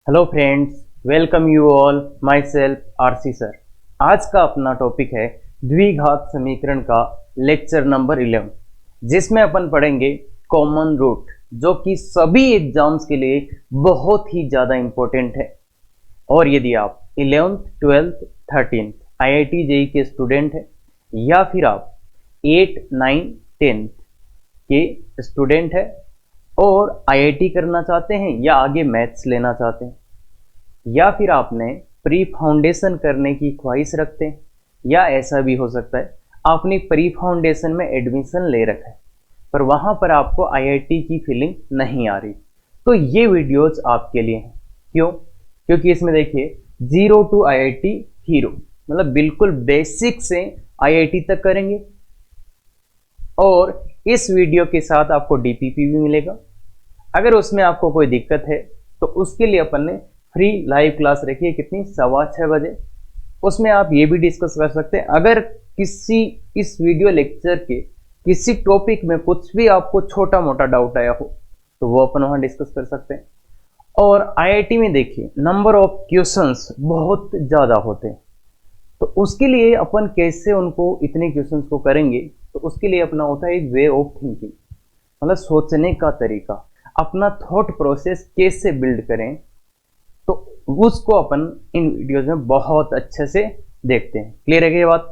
Hello friends, welcome you all. My self RC sir. आज का अपना टॉपिक है द्विघात समीकरण का लेक्चर नंबर 11, जिसमें अपन पढ़ेंगे कॉमन रूट, जो कि सभी एग्जाम्स के लिए बहुत ही ज़्यादा इम्पोर्टेंट है। और यदि आप 11th, 12th, 13th IIT JEE के स्टूडेंट हैं, या फिर आप 8, 9, 10th के स्टूडेंट हैं और IIT करना चाहते हैं या आगे मैथ्स लेना चाहते हैं, या फिर आपने प्री फाउंडेशन करने की ख्वाहिश रखते हैं, या ऐसा भी हो सकता है आपने प्री फाउंडेशन में एडमिशन ले रखा है पर वहां पर आपको IIT की फीलिंग नहीं आ रही, तो ये वीडियोज आपके लिए हैं। क्यों? क्योंकि इसमें देखिए, जीरो टू IIT हीरो, मतलब बिल्कुल बेसिक से IIT तक करेंगे। और इस वीडियो के साथ आपको DPP भी मिलेगा। अगर उसमें आपको कोई दिक्कत है तो उसके लिए अपन ने फ्री लाइव क्लास रखी है, कितनी, 6:15 बजे। उसमें आप ये भी डिस्कस कर सकते हैं। अगर किसी इस वीडियो लेक्चर के किसी टॉपिक में कुछ भी आपको छोटा मोटा डाउट आया हो तो वो अपन वहां डिस्कस कर सकते हैं। और IIT में देखिए, नंबर ऑफ क्वेश्चंस बहुत ज़्यादा होते हैं, तो उसके लिए अपन कैसे उनको इतने क्वेश्चंस को करेंगे, तो उसके लिए अपना होता है एक वे ऑफ थिंकिंग, मतलब सोचने का तरीका, अपना थॉट प्रोसेस कैसे बिल्ड करें, तो उसको अपन इन वीडियोज में बहुत अच्छे से देखते हैं। क्लियर है ये बात?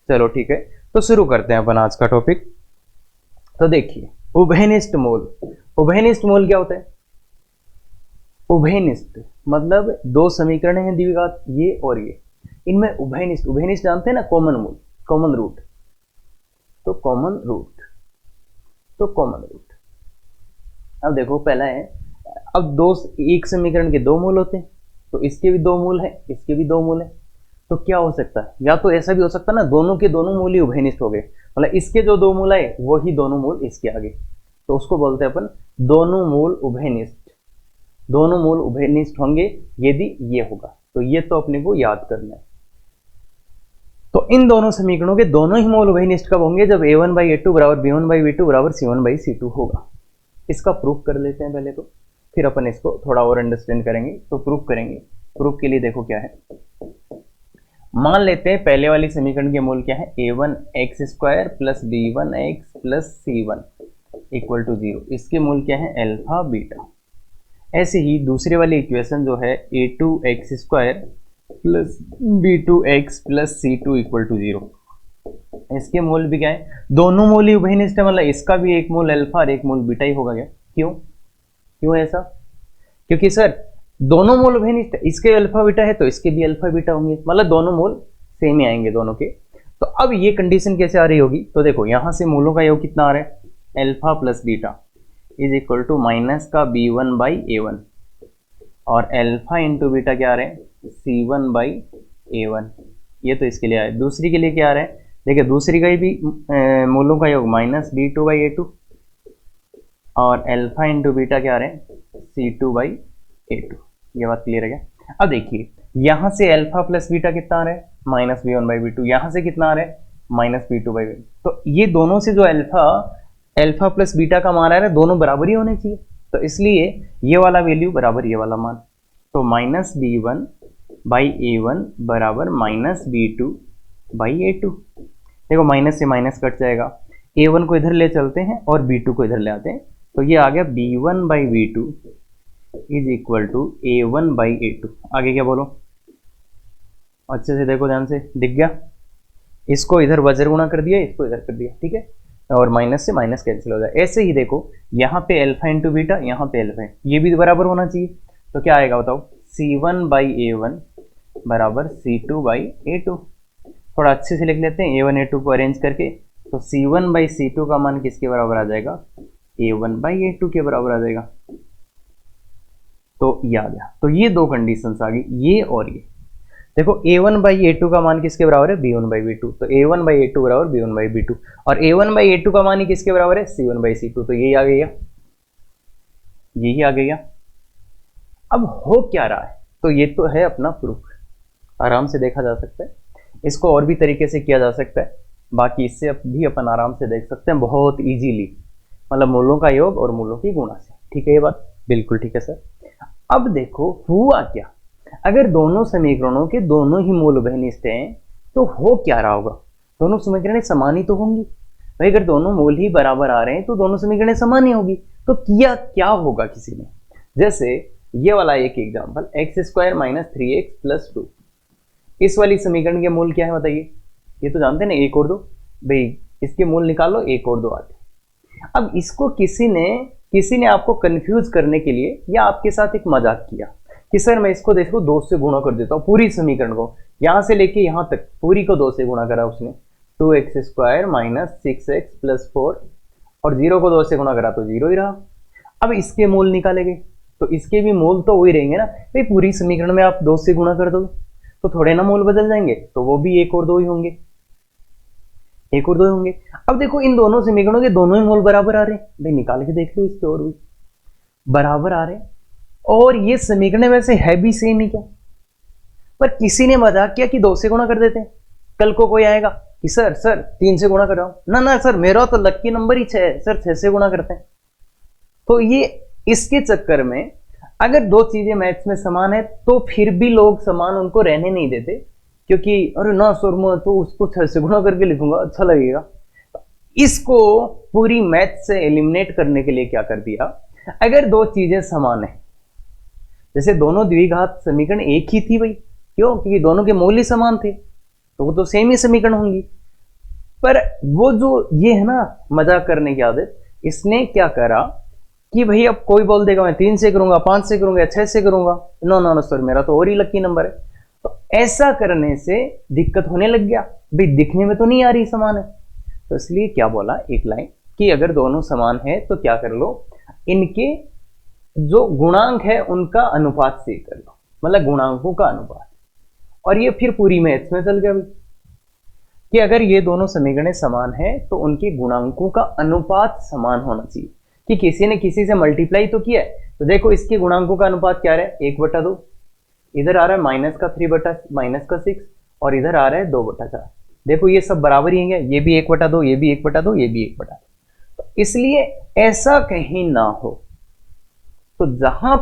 चलो ठीक है, तो शुरू करते हैं अपन आज का टॉपिक। तो देखिए, उभयनिष्ठ मूल। उभयनिष्ठ मूल क्या होता है? उभयनिष्ठ मतलब दो समीकरण हैं द्विघात, ये और ये, इनमें उभयनिष्ठ, उभयनिष्ठ जानते हैं ना, कॉमन मूल, कॉमन रूट। तो कॉमन रूट, तो कॉमन रूट, अब देखो पहला है, अब दो, एक समीकरण के दो मूल होते हैं, तो इसके भी दो मूल हैं, इसके भी दो मूल हैं। तो क्या हो सकता है, या तो ऐसा भी हो सकता है ना, दोनों के दोनों मूल ही उभयनिष्ठ हो गए, मतलब इसके जो दो मूल आए वही दोनों मूल इसके आगे, तो उसको बोलते हैं अपन दोनों मूल उभयनिष्ठ। दोनों मूल उभयनिष्ठ होंगे यदि ये होगा, तो ये तो अपने को याद करना है। तो इन दोनों समीकरणों के दोनों ही मूल उभयनिष्ठ कब होंगे? जब a1/a2 बराबर b1/b2 बराबर c1/c2 होगा। इसका प्रूफ कर लेते हैं पहले, तो फिर अपन इसको थोड़ा और अंडरस्टैंड करेंगे। तो प्रूफ करेंगे, प्रूफ के लिए देखो क्या है, मान लेते हैं पहले वाली समीकरण के मूल क्या है, a1x² plus b1x plus c1 equal to 0। इसके मूल क्या है, अल्फा बीटा। ऐसे ही दूसरे वाली इक्वेशन जो है a2x² plus b2x plus c2 equal to 0, इसके मूल भी क्या है, दोनों मूल ही उभयनिष्ठ है, मतलब इसका भी एक मूल अल्फा और एक मूल बीटा ही होगा क्या? क्यों? क्यों ऐसा? क्योंकि सर दोनों मूल उभयनिष्ठ है, इसके अल्फा बीटा है तो इसके भी अल्फा बीटा होंगे, मतलब दोनों मूल सेम ही आएंगे दोनों के। तो अब ये कंडीशन कैसे आ रही होगी, तो देखो यहां से मूलों का योग कितना आ रहा है, alpha plus beta is equal to minus का b1/a1, और अल्फा इंटू बीटा क्या आ रहे हैं, c1/a1। ये तो इसके लिए आया। दूसरी के लिए क्या आ रहा है, देखिए दूसरी का भी मूलों का योग माइनस b2/a2, और अल्फा इंटू बीटा क्या आ रहे हैं, c2/a2। ये बात क्लियर है क्या? अब देखिए यहां से अल्फा प्लस बीटा कितना आ रहा है, माइनस b1/b2, यहां से कितना आ रहा है, माइनस b2/b2। तो ये दोनों से जो अल्फा प्लस बीटा का मान आ रहा है, दोनों बराबर ही होने चाहिए, तो इसलिए ये वाला वैल्यू बराबर ये वाला मान, तो माइनस b1/a1 बराबर माइनस b2/a2। देखो माइनस से माइनस कट जाएगा, a1 को इधर ले चलते हैं और b2 को इधर ले आते हैं, तो ये आ गया b1/b2 is equal to a1/a2। आगे क्या बोलो, अच्छे से देखो, ध्यान से, दिख गया? इसको इधर वज्र गुणा कर दिया, इसको इधर कर दिया, ठीक है, और माइनस से माइनस कैंसिल हो जाए। ऐसे ही देखो यहाँ पे अल्फा इंटू बीटा, यहाँ पे अल्फा, ये भी बराबर होना चाहिए, तो क्या आएगा बताओ, c1/a1 बराबर c2/a2। थोड़ा अच्छे से लिख लेते हैं a1 a2 को अरेंज करके, तो c1/c2 का मान किसके बराबर आ जाएगा, a1/a2 के बराबर आ जाएगा। तो ये आ गया, तो ये दो कंडीशंस आ गई, ये और ये। देखो a1/a2 का मान किसके बराबर है, b1/b2, तो a1/a2 बराबर b1/b2, और a1/a2 का मान ही किसके बराबर है, c1/c2, तो यही आ गया, यही आ गया। अब हो क्या रहा है, तो ये तो है अपना प्रूफ, आराम से देखा जा सकता है, इसको और भी तरीके से किया जा सकता है, बाकी इससे भी अपन आराम से देख सकते हैं बहुत इजीली, मतलब मूलों का योग और मूलों की गुणा से। ठीक है ये बात? बिल्कुल ठीक है सर। अब देखो हुआ क्या, अगर दोनों समीकरणों के दोनों ही मूल उभयनिष्ठ हैं तो हो क्या रहा होगा, दोनों समीकरणें समान ही तो होंगी भाई। अगर दोनों मूल ही बराबर आ रहे हैं तो दोनों समीकरणें समान ही होगी। तो किया क्या होगा किसी ने, जैसे ये वाला एक example x square minus 3x plus 2, इस वाली समीकरण के मूल क्या है बताइए, ये तो जानते हैं ना, एक और दो, भाई इसके मूल निकालो, एक और दो आते। अब इसको किसी ने आपको कंफ्यूज करने के लिए या आपके साथ एक मजाक किया कि सर मैं इसको देखो 2 से गुणा कर देता हूँ, पूरी समीकरण को यहां से लेके यहां तक पूरी को 2 से गुणा करा उसने, 2x square minus 6x plus 4, और 0 को 2 से गुणा करा तो 0 ही रहा। अब इसके मूल निकालेंगे तो इसके भी मूल तो वही रहेंगे ना भाई, पूरी समीकरण में आप 2 से गुणा कर दो तो थोड़े ना मूल बदल जाएंगे, तो वो भी एक और दो ही होंगे, एक और दो ही होंगे। अब देखो इन दोनों समीकरणों के दोनों ही मूल बराबर आ रहे हैं, भाई निकाल के देख लो, इसके और भी बराबर आ रहे हैं, और ये समीकरण वैसे है भी सेम ही क्या, पर किसी ने मजाक किया कि 2 से गुणा कर देते हैं। कल को कोई आएगा कि सर 3 से गुणा कर रहा हूं, ना ना सर मेरा तो लक्की नंबर ही 6 है, सर 6 से गुणा करते हैं। तो ये इसके चक्कर में अगर दो चीजें मैथ्स में समान है तो फिर भी लोग समान उनको रहने नहीं देते, क्योंकि अरे ना सर मैं तो उसको 6 से गुणा करके लिखूंगा अच्छा लगेगा। इसको पूरी मैथ से एलिमिनेट करने के लिए क्या कर दिया, अगर दो चीजें समान है, जैसे दोनों द्विघात समीकरण एक ही थी भाई, क्यों, क्योंकि दोनों के मूल ही समान थे तो वो तो सेम ही समीकरण होंगी। पर वो जो ये है ना मजाक करने की आदत, इसने क्या करा कि भाई अब कोई बोल देगा मैं 3 से करूंगा, 5 से करूंगा, 6 से करूंगा, नो नो नो सर मेरा तो और ही लकी नंबर है। तो ऐसा करने से दिक्कत होने लग गया, भाई दिखने में तो नहीं आ रही समान है, तो इसलिए क्या बोला एक लाइन कि अगर दोनों समान है तो क्या कर लो, इनके जो गुणांक है उनका अनुपात से कर लो, मतलब गुणांकों का अनुपात। और ये फिर पूरी मैथ्स में चल गया भाई कि अगर ये दोनों समीकरणें समान है तो उनके गुणांकों का अनुपात समान होना चाहिए, कि किसी ने किसी से मल्टीप्लाई तो किया है, तो देखो इसके गुणांकों का अनुपात क्या है 1/2, इधर आ रहा है माइनस का 6 और इधर आ रहा है 2/4। देखो ये सब बराबर ही है, ये भी 1/2, ये भी 1/2, ये भी 1/2। तो इसलिए ऐसा कहीं ना हो, तो जहां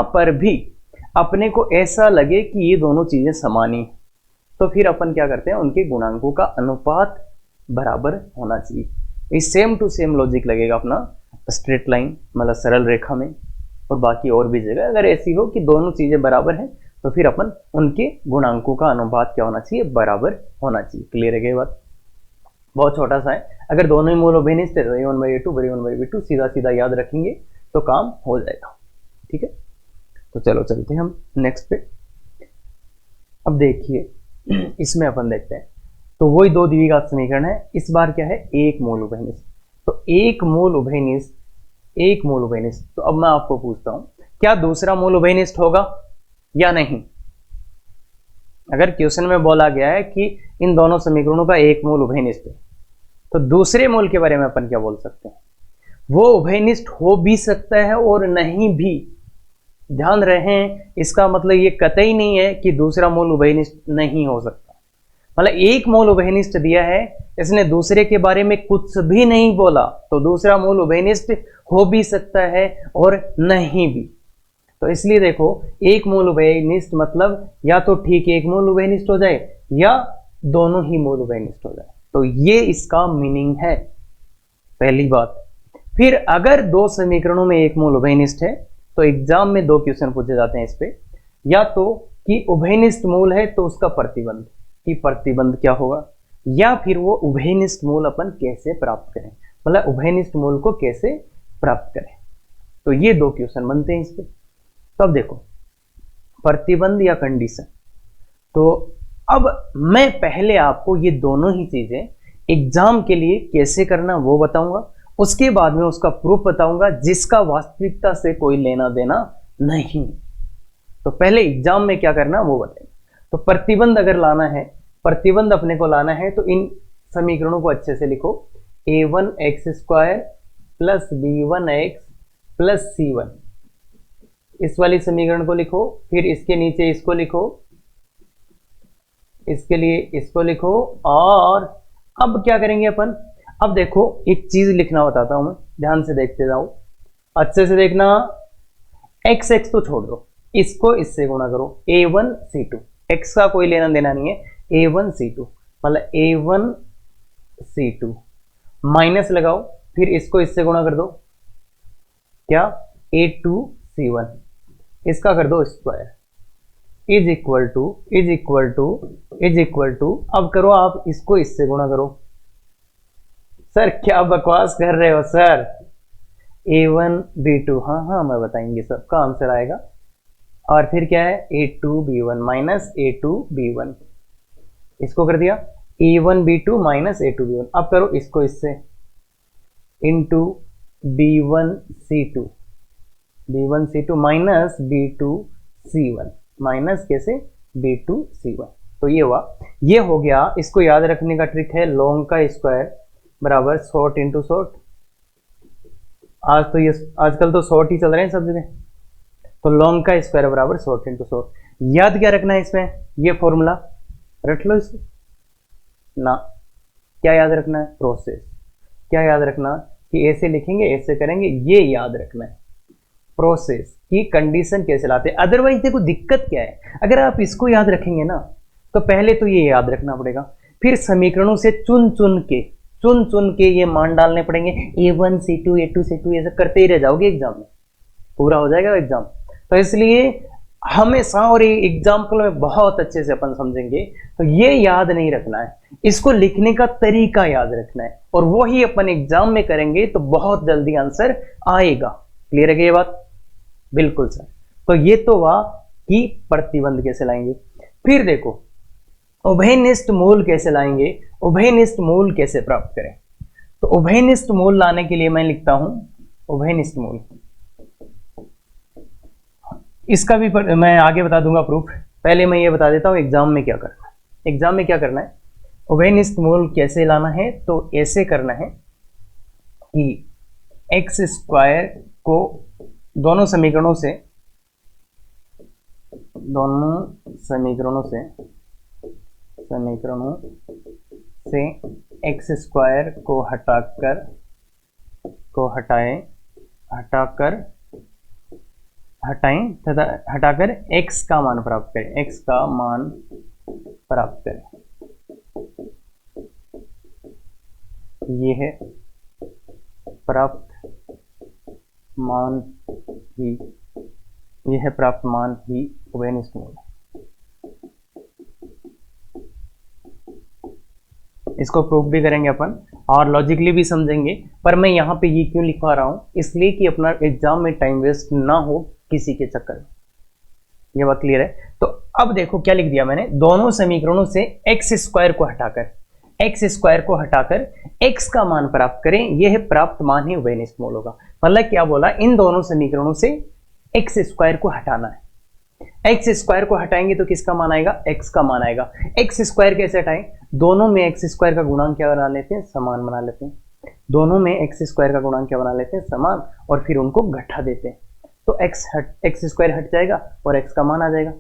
पर भी अपने को ऐसा लगे कि ये दोनों चीजें समान ही, तो फिर अपन क्या करते हैं, उनके गुणांकों का अनुपात बराबर होना चाहिए। इस सेम टू सेम लॉजिक लगेगा अपना स्ट्रेट लाइन, मतलब सरल रेखा में, और बाकी और भी जगह अगर ऐसी हो कि दोनों चीजें बराबर हैं तो फिर अपन उनके गुणांकों का अनुपात क्या होना चाहिए, बराबर होना चाहिए। क्लियर है क्या बात, बहुत छोटा सा है। अगर दोनों ही मूल उभयनिष्ठ है तो a1/a2 बराबर a1/b2 सीधा सीधा याद रखेंगे तो काम हो जाएगा। ठीक है, तो चलो चलते हैं हम नेक्स्ट पे। अब देखिए इसमें अपन देखते हैं, तो वही दो द्विघात समीकरण है, इस बार क्या है एक मूल उभयनिष्ठ। तो एक मूल उभयनिष्ठ, तो अब मैं आपको पूछता हूं क्या दूसरा मूल उभयनिष्ठ होगा या नहीं। अगर क्वेश्चन में बोला गया है कि इन दोनों समीकरणों का एक मूल उभयनिष्ठ है, तो दूसरे मूल के बारे में अपन क्या बोल सकते हैं, वो उभयनिष्ठ हो भी सकता है और नहीं भी। ध्यान रहें, इसका मतलब ये कतई नहीं है कि दूसरा मूल उभयनिष्ठ नहीं हो सकता। मतलब एक मूल उभयनिष्ठ दिया है, इसने दूसरे के बारे में कुछ भी नहीं बोला, तो दूसरा मूल उभयनिष्ठ हो भी सकता है और नहीं भी। तो इसलिए देखो एक मूल उभयनिष्ठ मतलब या तो ठीक एक मूल उभयनिष्ठ हो जाए या दोनों ही मूल उभयनिष्ठ हो जाए, तो ये इसका मीनिंग है, पहली बात। फिर अगर दो समीकरणों में एक मूल उभयनिष्ठ है तो एग्जाम में दो क्वेश्चन पूछे जाते हैं इस पे, या तो कि उभयनिष्ठ मूल है तो उसका प्रतिबंध, कि प्रतिबंध क्या होगा, या फिर वो उभयनिष्ठ मूल अपन कैसे प्राप्त करें, मतलब उभयनिष्ठ मूल को कैसे प्राप्त करें। तो ये दो क्वेश्चन बनते हैं इस पे। तो अब देखो प्रतिबंध या कंडीशन, तो अब मैं पहले आपको ये दोनों ही चीजें एग्जाम के लिए कैसे करना वो बताऊंगा, उसके बाद में उसका प्रूफ बताऊंगा जिसका वास्तविकता से कोई लेना देना नहीं। तो पहले एग्जाम में क्या करना वो बताएंगे। तो प्रतिबंध अगर लाना है, प्रतिबंध अपने को लाना है तो इन समीकरणों को अच्छे से लिखो, a1x² plus b1x plus c1, इस वाली समीकरण को लिखो, फिर इसके नीचे इसको लिखो, इसके लिए इसको लिखो, और अब क्या करेंगे अपन, अब देखो एक चीज लिखना बताता हूं मैं, ध्यान से देखते जाओ, अच्छे से देखना। एक्स एक्स तो छोड़ दो, इसको इससे गुणा करो, A1C2, एक्स का कोई लेना देना नहीं है, A1C2 मतलब A1C2 माइनस लगाओ, फिर इसको इससे गुणा कर दो, क्या A2C1, इसका कर दो स्क्वायर, इज इक्वल टू अब करो आप इसको इससे गुणा करो। सर क्या बकवास कर रहे हो सर, A1B2, हाँ हाँ मैं बताएंगे, सबका आंसर आएगा। और फिर क्या है A2B1 माइनस A2B1, इसको कर दिया A1B2 माइनस A2B1, अब करो इसको इससे into B1C2 minus B2C1 minus कैसे B2C1, तो ये हुआ, ये हो गया। इसको याद रखने का ट्रिक है लॉन्ग का स्क्वायर बराबर शॉर्ट इंटू शॉर्ट। आज तो ये आजकल तो शॉर्ट ही चल रहे हैं सब जगह, तो लॉन्ग का स्क्वायर बराबर शॉर्ट इंटू शॉर्ट। याद क्या रखना है इसमें, ये फॉर्मूला रख लो इसको ना, क्या याद रखना है, प्रोसेस, क्या याद रखना कि ऐसे लिखेंगे ऐसे करेंगे, ये याद रखना है प्रोसेस की कंडीशन कैसे लाते हैं। अदरवाइज देखो दिक्कत क्या है, अगर आप इसको याद रखेंगे ना तो पहले तो ये याद रखना पड़ेगा, फिर समीकरणों से चुन चुन के ये मान डालने पड़ेंगे, A1C2 A2C2 ऐसे करते ही रह जाओगे, एग्जाम में पूरा हो जाएगा एग्जाम। तो इसलिए हमेशा, और ये एग्जाम्पल में बहुत अच्छे से अपन समझेंगे, तो ये याद नहीं रखना है, इसको लिखने का तरीका याद रखना है, और वही अपन एग्जाम में करेंगे तो बहुत जल्दी आंसर आएगा। क्लियर है कि ये बात, बिल्कुल सर। तो ये तो हुआ कि प्रतिबंध कैसे लाएंगे। फिर देखो उभयनिष्ठ मूल कैसे लाएंगे, उभयनिष्ठ मूल कैसे प्राप्त करें। तो उभयनिष्ठ मूल लाने के लिए मैं लिखता हूं उभयनिष्ठ मूल, इसका भी मैं आगे बता दूंगा प्रूफ, पहले मैं ये बता देता हूं एग्जाम में क्या करना है। एग्जाम में क्या करना है, उभयनिष्ठ मूल कैसे लाना है, तो ऐसे करना है कि एक्स स्क्वायर को दोनों समीकरणों से एक्स स्क्वायर को हटाकर एक्स का मान प्राप्त करें, ये है प्राप्त मान ही उभयनिष्ठ मूल। इसको प्रूफ भी करेंगे अपन और लॉजिकली भी समझेंगे, पर मैं यहाँ पे ये क्यों लिखवा रहा हूँ, इसलिए कि अपना एग्जाम में टाइम वेस्ट ना हो किसी के चक्कर में। ये बात क्लियर है। तो अब देखो क्या लिख दिया मैंने, दोनों समीकरणों से एक्स स्क्वायर को हटाकर एक्स का मान प्राप्त करें, यह प्राप्त मान ही उभयनिष्ठ मूल होगा। मतलब क्या बोला, इन दोनों समीकरणों से एक्स स्क्वायर को हटाना है। एक्स स्क्वायर को हटाएंगे तो किसका मान आएगा, एक्स का मान आएगा। एक्स स्क्वायर कैसे हटाएं, दोनों में एक्स स्क्वायर का गुणांक क्या बना लेते हैं, समान बना लेते हैं। दोनों में एक्स स्क्वायर का गुणांक क्या बना लेते हैं, समान, और फिर उनको घटा देते हैं, तो एक्स स्क्वायर हट जाएगा और एक्स का मान आ जाएगा।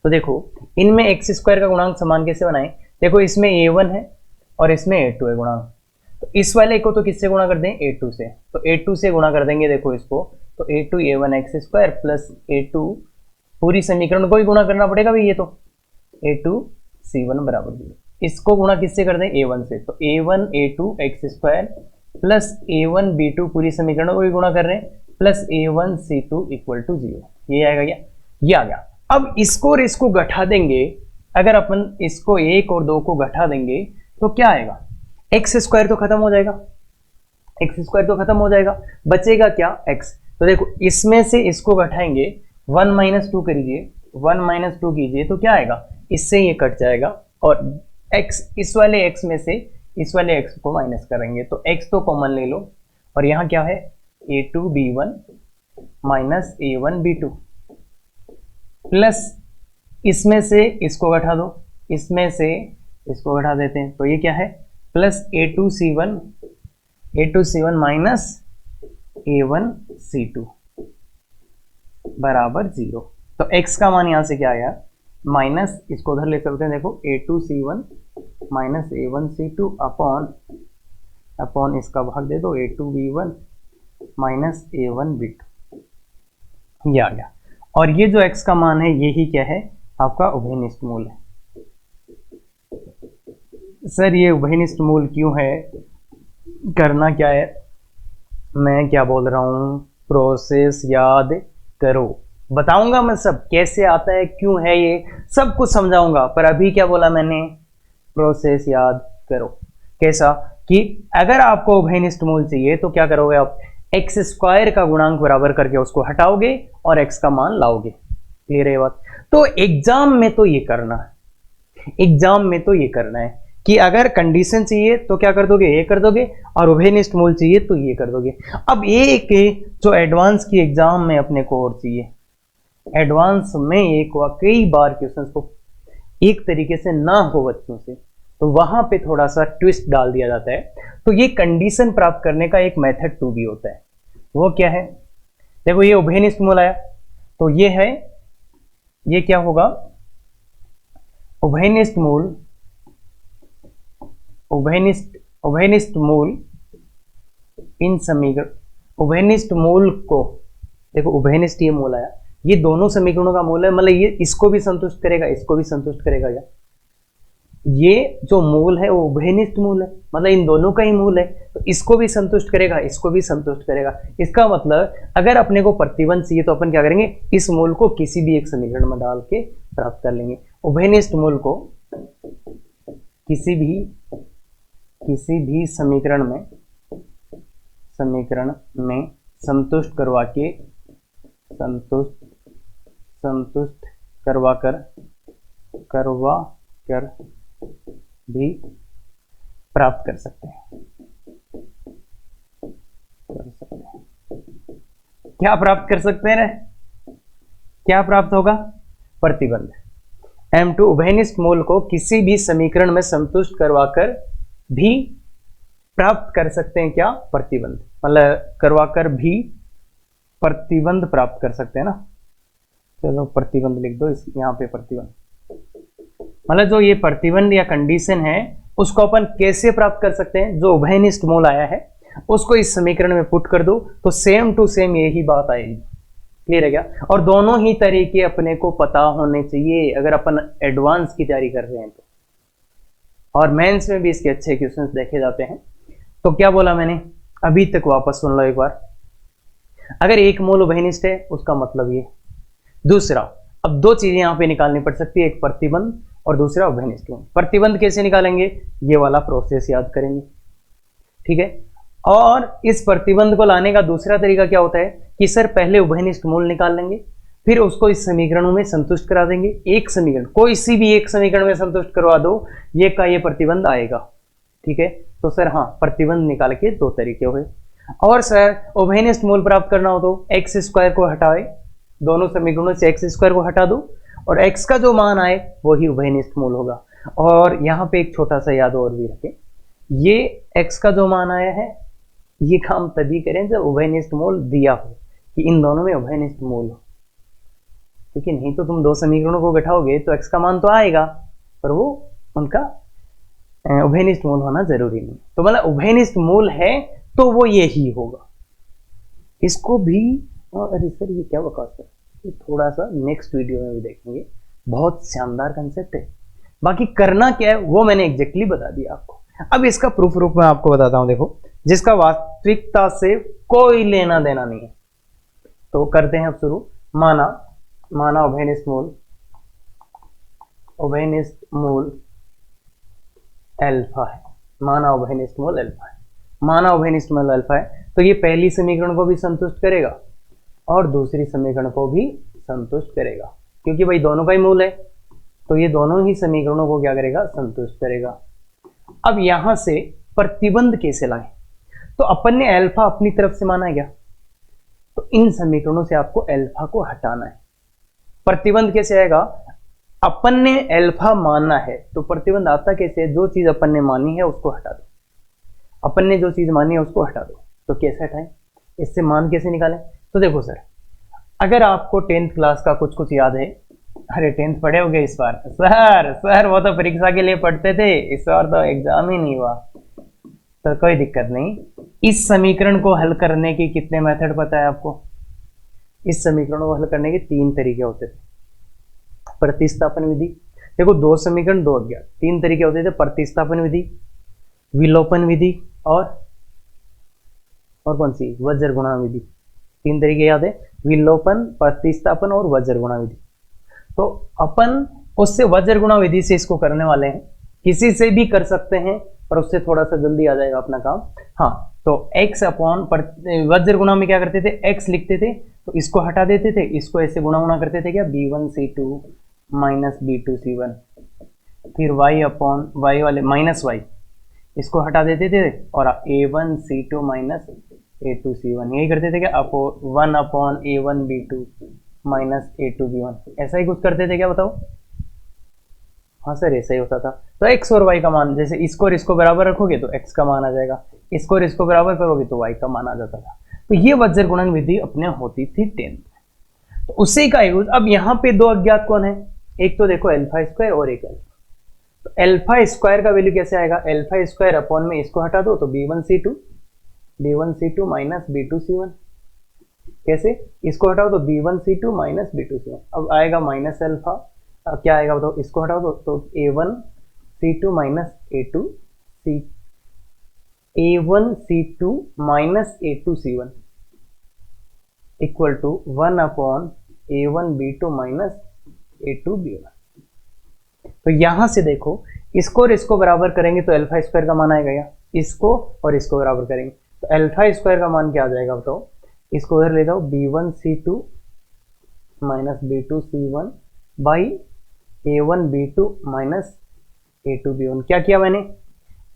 तो देखो इनमें एक्स स्क्वायर का गुणांक समान कैसे बनाएं, देखो इसमें A1 है और इसमें A2 है गुणांक, तो इस वाले को तो किससे गुणा कर दें, A2 से, तो A2 से गुणा कर देंगे देखो इसको, तो A2 A1 x square plus A2, पूरी समीकरण को ही गुणा करना पड़ेगा भाई, ये तो A2C1 बराबर 0। इसको गुणा किससे कर दें, A1 से, तो A1 A2 x square plus A1 B2, पूरी समीकरणों को भी गुणा कर रहे हैं, plus A1 C2 equal to 0। ये आएगा क्या, ये आ गया। अब इसको और इसको घटा देंगे, अगर अपन इसको 1 और 2 को घटा देंगे तो क्या आएगा, एक्स स्क्वायर तो खत्म हो जाएगा, बचेगा क्या, एक्स। तो देखो इसमें से इसको घटाएंगे, 1 माइनस 2 करिए, 1 माइनस 2 कीजिए तो क्या आएगा, इससे ये कट जाएगा, और x, इस वाले x में से इस वाले x को माइनस करेंगे तो x तो कॉमन ले लो, और यहाँ क्या है, A2B1 माइनस A1B2 प्लस इसमें से इसको घटा दो, इसमें से इसको घटा देते हैं, तो ये क्या है, प्लस A2C1 माइनस A1C2 बराबर 0। तो x का मान यहां से क्या आया, माइनस, इसको उधर ले चलते हैं, देखो A2C1 माइनस A1C2 अपॉन इसका भाग दे दो, A2B1 माइनस A1B2। ये आ गया। और ये जो x का मान है यही क्या है, आपका उभयनिष्ठ मूल है। सर ये उभयनिष्ठ मूल क्यों है, करना क्या है, मैं क्या बोल रहा हूँ, प्रोसेस याद करो। बताऊंगा मैं सब कैसे आता है, क्यों है, ये सब कुछ समझाऊंगा। पर अभी क्या बोला मैंने, प्रोसेस याद करो। कैसा कि अगर आपको उभयनिष्ठ मूल चाहिए तो क्या करोगे आप, एक्स स्क्वायर का गुणांक बराबर करके उसको हटाओगे और एक्स का मान लाओगे। क्लियर है बात। तो एग्जाम में तो ये करना है, एग्जाम में तो ये करना है कि अगर कंडीशन चाहिए तो क्या कर दोगे, ये कर दोगे, और उभयनिष्ठ मूल चाहिए तो ये कर दोगे। अब ये के जो एडवांस की एग्जाम में अपने को और चाहिए, एडवांस में एक कई बार क्वेश्चंस को एक तरीके से ना हो बच्चों से, तो वहां पे थोड़ा सा ट्विस्ट डाल दिया जाता है। तो ये कंडीशन प्राप्त करने का एक मेथड 2 भी होता है। वो क्या है, देखो ये उभयनिष्ठ मूल आया तो ये है, ये क्या होगा, उभयनिष्ठ मूल, उभयनिष्ठ मूल इन समीकरण, उभयनिष्ठ मूल को देखो, उभयनिष्ठ ये मूल आया, ये दोनों समीकरणों का मूल है, मतलब ये इसको भी संतुष्ट करेगा, इसको भी संतुष्ट करेगा। या ये जो मूल है वो उभयनिष्ठ मूल है, मतलब इन दोनों का ही मूल है, तो इसको भी संतुष्ट करेगा, इसको भी संतुष्ट करेगा। इसका मतलब अगर अपने को प्रतिबंध चाहिए तो अपन क्या करेंगे, इस मूल को किसी भी एक समीकरण में डाल के प्राप्त कर लेंगे। उभयनिष्ठ मूल को किसी भी समीकरण में संतुष्ट करवा कर भी प्राप्त कर सकते हैं। क्या प्राप्त कर सकते हैं, क्या प्राप्त होगा, प्रतिबंध। M2 उभयनिष्ठ मूल को किसी भी समीकरण में संतुष्ट करवाकर भी प्राप्त कर सकते हैं, क्या, प्रतिबंध, मतलब करवाकर भी प्रतिबंध प्राप्त कर सकते हैं ना। चलो प्रतिबंध लिख दो इस यहाँ पे, प्रतिबंध मतलब जो ये प्रतिबंध या कंडीशन है उसको अपन कैसे प्राप्त कर सकते हैं, जो उभयनिष्ठ मूल आया है उसको इस समीकरण में पुट कर दो तो सेम टू सेम यही बात आएगी। क्लियर है क्या। और दोनों ही तरीके अपने को पता होने चाहिए अगर अपन एडवांस की तैयारी कर रहे हैं तो, और मेंस में भी इसके अच्छे क्वेश्चंस देखे जाते हैं। तो क्या बोला मैंने, अभी तक वापस सुन लो एक बार। अगर एक मूल उभयनिष्ठ है उसका मतलब ये, दूसरा, अब दो चीजें यहां पे निकालनी पड़ सकती है, एक प्रतिबंध और दूसरा उभयनिष्ठ मूल। प्रतिबंध कैसे निकालेंगे, ये वाला प्रोसेस याद करेंगे, ठीक है। और इस प्रतिबंध को लाने का दूसरा तरीका क्या होता है कि सर पहले उभयनिष्ठ मूल निकाल लेंगे, फिर उसको इस समीकरणों में संतुष्ट करा देंगे। एक समीकरण, कोई सी भी एक समीकरण में संतुष्ट करवा दो, ये का ये प्रतिबंध आएगा, ठीक है। तो सर हाँ, प्रतिबंध निकाल के दो तरीके हुए। और सर उभयनिष्ठ मूल प्राप्त करना हो तो एक्स स्क्वायर को हटाए, दोनों समीकरणों से एक्स स्क्वायर को हटा दो और एक्स का जो मान आए वही उभयनिष्ठ मूल होगा। और यहाँ पे एक छोटा सा याद और भी रखें, ये एक्स का जो मान आया है ये काम तभी करें जब उभयनिष्ठ मूल दिया हो, कि इन दोनों में उभयनिष्ठ मूल हो, क्योंकि नहीं तो तुम दो समीकरणों को घटाओगे तो एक्स का मान तो आएगा पर वो उनका उभयनिष्ठ मूल होना जरूरी नहीं। तो मतलब उभयनिष्ठ मूल है तो वो यही होगा। इसको भी, अरे सर ये क्या बकवास है, ये थोड़ा सा नेक्स्ट वीडियो में भी देखेंगे, बहुत शानदार कंसेप्ट है। बाकी करना क्या है वो मैंने एग्जैक्टली बता दिया आपको। अब इसका प्रूफ रूप में आपको बताता हूं, देखो जिसका वास्तविकता से कोई लेना देना नहीं है। तो करते हैं अब शुरू। माना उभयनिष्ठ मूल अल्फा है, माना उभयनिष्ठ मूल अल्फा है, माना उभयनिष्ठ मूल अल्फा है, तो ये पहली समीकरण को भी संतुष्ट करेगा और दूसरी समीकरण को भी संतुष्ट करेगा, क्योंकि भाई दोनों का ही मूल है, तो ये दोनों ही समीकरणों को क्या करेगा, संतुष्ट करेगा। अब यहां से प्रतिबंध कैसे लाएं, तो अपन ने अल्फा अपनी तरफ से माना है क्या, तो इन समीकरणों से आपको अल्फा को हटाना है। प्रतिबंध कैसे आएगा, अपन ने अल्फा माना है तो प्रतिबंध आता कैसे, जो चीज अपन ने मानी है उसको हटा दो, अपन ने जो चीज मानी है उसको हटा दो। तो कैसे हटाएं, इससे मान कैसे निकालें। तो देखो सर, अगर आपको 10th क्लास का कुछ याद है, अरे 10th पढ़े हो गए इस बार, सर वो तो परीक्षा के लिए पढ़ते थे, इस बार तो एग्जाम ही नहीं हुआ, तो कोई दिक्कत नहीं। इस समीकरण को हल करने के कितने मेथड पता है आपको, इस समीकरणों को हल करने के 3 तरीके होते थे। प्रतिस्थापन विधि, देखो 2 समीकरण 2 अज्ञात, 3 तरीके होते थे, प्रतिस्थापन विधि, विलोपन विधि और कौन सी, वज्र गुणा विधि। 3 तरीके याद है, विलोपन, प्रतिस्थापन और वज्र गुणा विधि। तो अपन उससे वज्र गुणा विधि से इसको करने वाले हैं, किसी से भी कर सकते हैं पर उससे थोड़ा सा जल्दी आ जाएगा अपना काम। हाँ, तो x अपॉन वज्र गुणा में क्या करते थे, x लिखते थे तो इसको हटा देते थे, इसको ऐसे गुणा करते थे क्या, b1c2 माइनस b2c1, फिर y अपॉन y वाले माइनस y, इसको हटा देते थे और a1c2 माइनस a2c1, यही करते थे क्या, 1 अपॉन a1b2 माइनस a2b1, ऐसा ही कुछ करते थे क्या, बताओ। हाँ सर, ऐसा ही होता था। तो x और y का मान, जैसे इसको और इसको बराबर रखोगे तो x का मान आ जाएगा, इसको और इसको बराबर करोगे तो y का मान आ जाता था। तो ये वज्र गुणन विधि अपने होती थी 10th। तो उसी का यूज अब यहाँ पे 2 अज्ञात कौन है, एक तो देखो अल्फा स्क्वायर और एक अल्फा। तो अल्फा स्क्वायर का वैल्यू कैसे आएगा, अल्फा स्क्वायर अपॉन में इसको हटा दो तो b1c2 माइनस b2c1, कैसे, इसको हटाओ तो b1c2 माइनस b2c1, अब आएगा माइनस अल्फा, क्या आएगा बताओ, इसको हटाओ तो a1c2 minus a1c2 equal to 1 upon a1b2 minus a2b1। तो यहां से देखो, इसको और इसको बराबर करेंगे तो अल्फा स्क्वायर का मान आएगा, या इसको और इसको बराबर करेंगे तो अल्फा स्क्वायर का मान क्या आ जाएगा बताओ, इसको उधर ले जाओ, b1c2 minus b2c1 by a1b2 minus a2b1। क्या किया मैंने,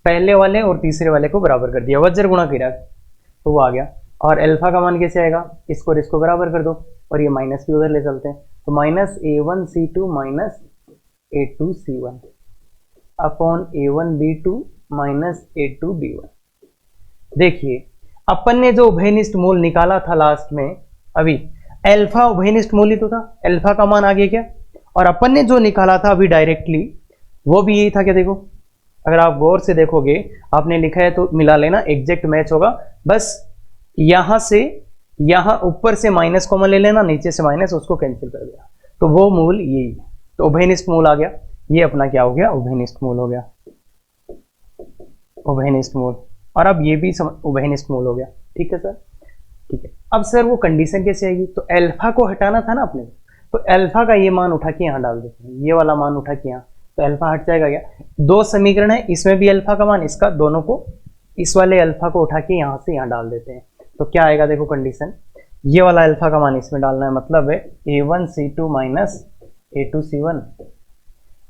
पहले वाले और तीसरे वाले को बराबर कर दिया, वज्र गुणा किया तो वो आ गया। और अल्फा का मान कैसे आएगा, इसको और इसको बराबर कर दो और ये माइनस भी उधर ले चलते हैं, तो minus a1c2 minus a2c1 upon a1b2 minus a2b1। देखिए अपन ने जो उभयनिष्ठ मूल निकाला था लास्ट में, अभी अल्फा उभयनिष्ठ मूल ही तो था, अल्फा का मान आ गया क्या, और अपन ने जो निकाला था अभी डायरेक्टली वो भी यही था क्या। देखो अगर आप गौर से देखोगे, आपने लिखा है तो मिला लेना, एग्जैक्ट मैच होगा। बस यहां से यहां ऊपर से माइनस कॉमन ले लेना, नीचे से माइनस, उसको कैंसिल कर दिया तो वो मूल यही है, तो उभयनिष्ठ मूल आ गया। ये अपना क्या हो गया, उभयनिष्ठ मूल हो गया, उभयनिष्ठ मूल। और अब ये भी उभयनिष्ठ मूल हो गया, ठीक है सर, ठीक है। अब सर वो कंडीशन कैसे आएगी, तो अल्फा को हटाना था ना अपने, तो अल्फा का ये मान उठा के यहाँ डाल देते हैं, ये वाला मान उठा के यहाँ, तो अल्फा हट जाएगा क्या। 2 समीकरण है, इसमें भी अल्फा का मान, इसका, दोनों को, इस वाले अल्फा को उठा के यहाँ से यहाँ डाल देते हैं, तो क्या आएगा देखो कंडीशन, ये वाला अल्फा का मान इसमें डालना है, मतलब है a1c2 minus a2c1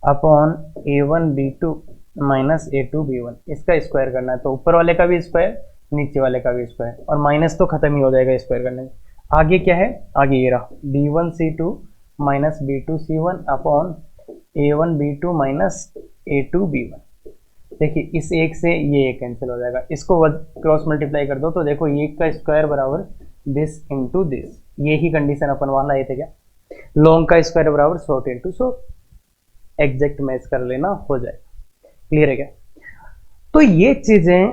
upon a1b2 minus a2b1, इसका स्क्वायर करना है, तो ऊपर वाले का भी स्क्वायर, नीचे वाले का भी स्क्वायर, और माइनस तो खत्म ही हो जाएगा स्क्वायर करने में। आगे क्या है, आगे ये रहा b1c2 minus b2c1 upon a1b2 minus a2b1। देखिए इस एक से ये एक कैंसिल हो जाएगा, इसको क्रॉस मल्टीप्लाई कर दो तो देखो ये का स्क्वायर बराबर दिस इंटू दिस, यही कंडीशन अपन वहां लाए थे क्या, लॉन्ग का स्क्वायर बराबर short into short, exact match कर लेना, हो जाएगा। क्लियर है क्या। तो ये चीजें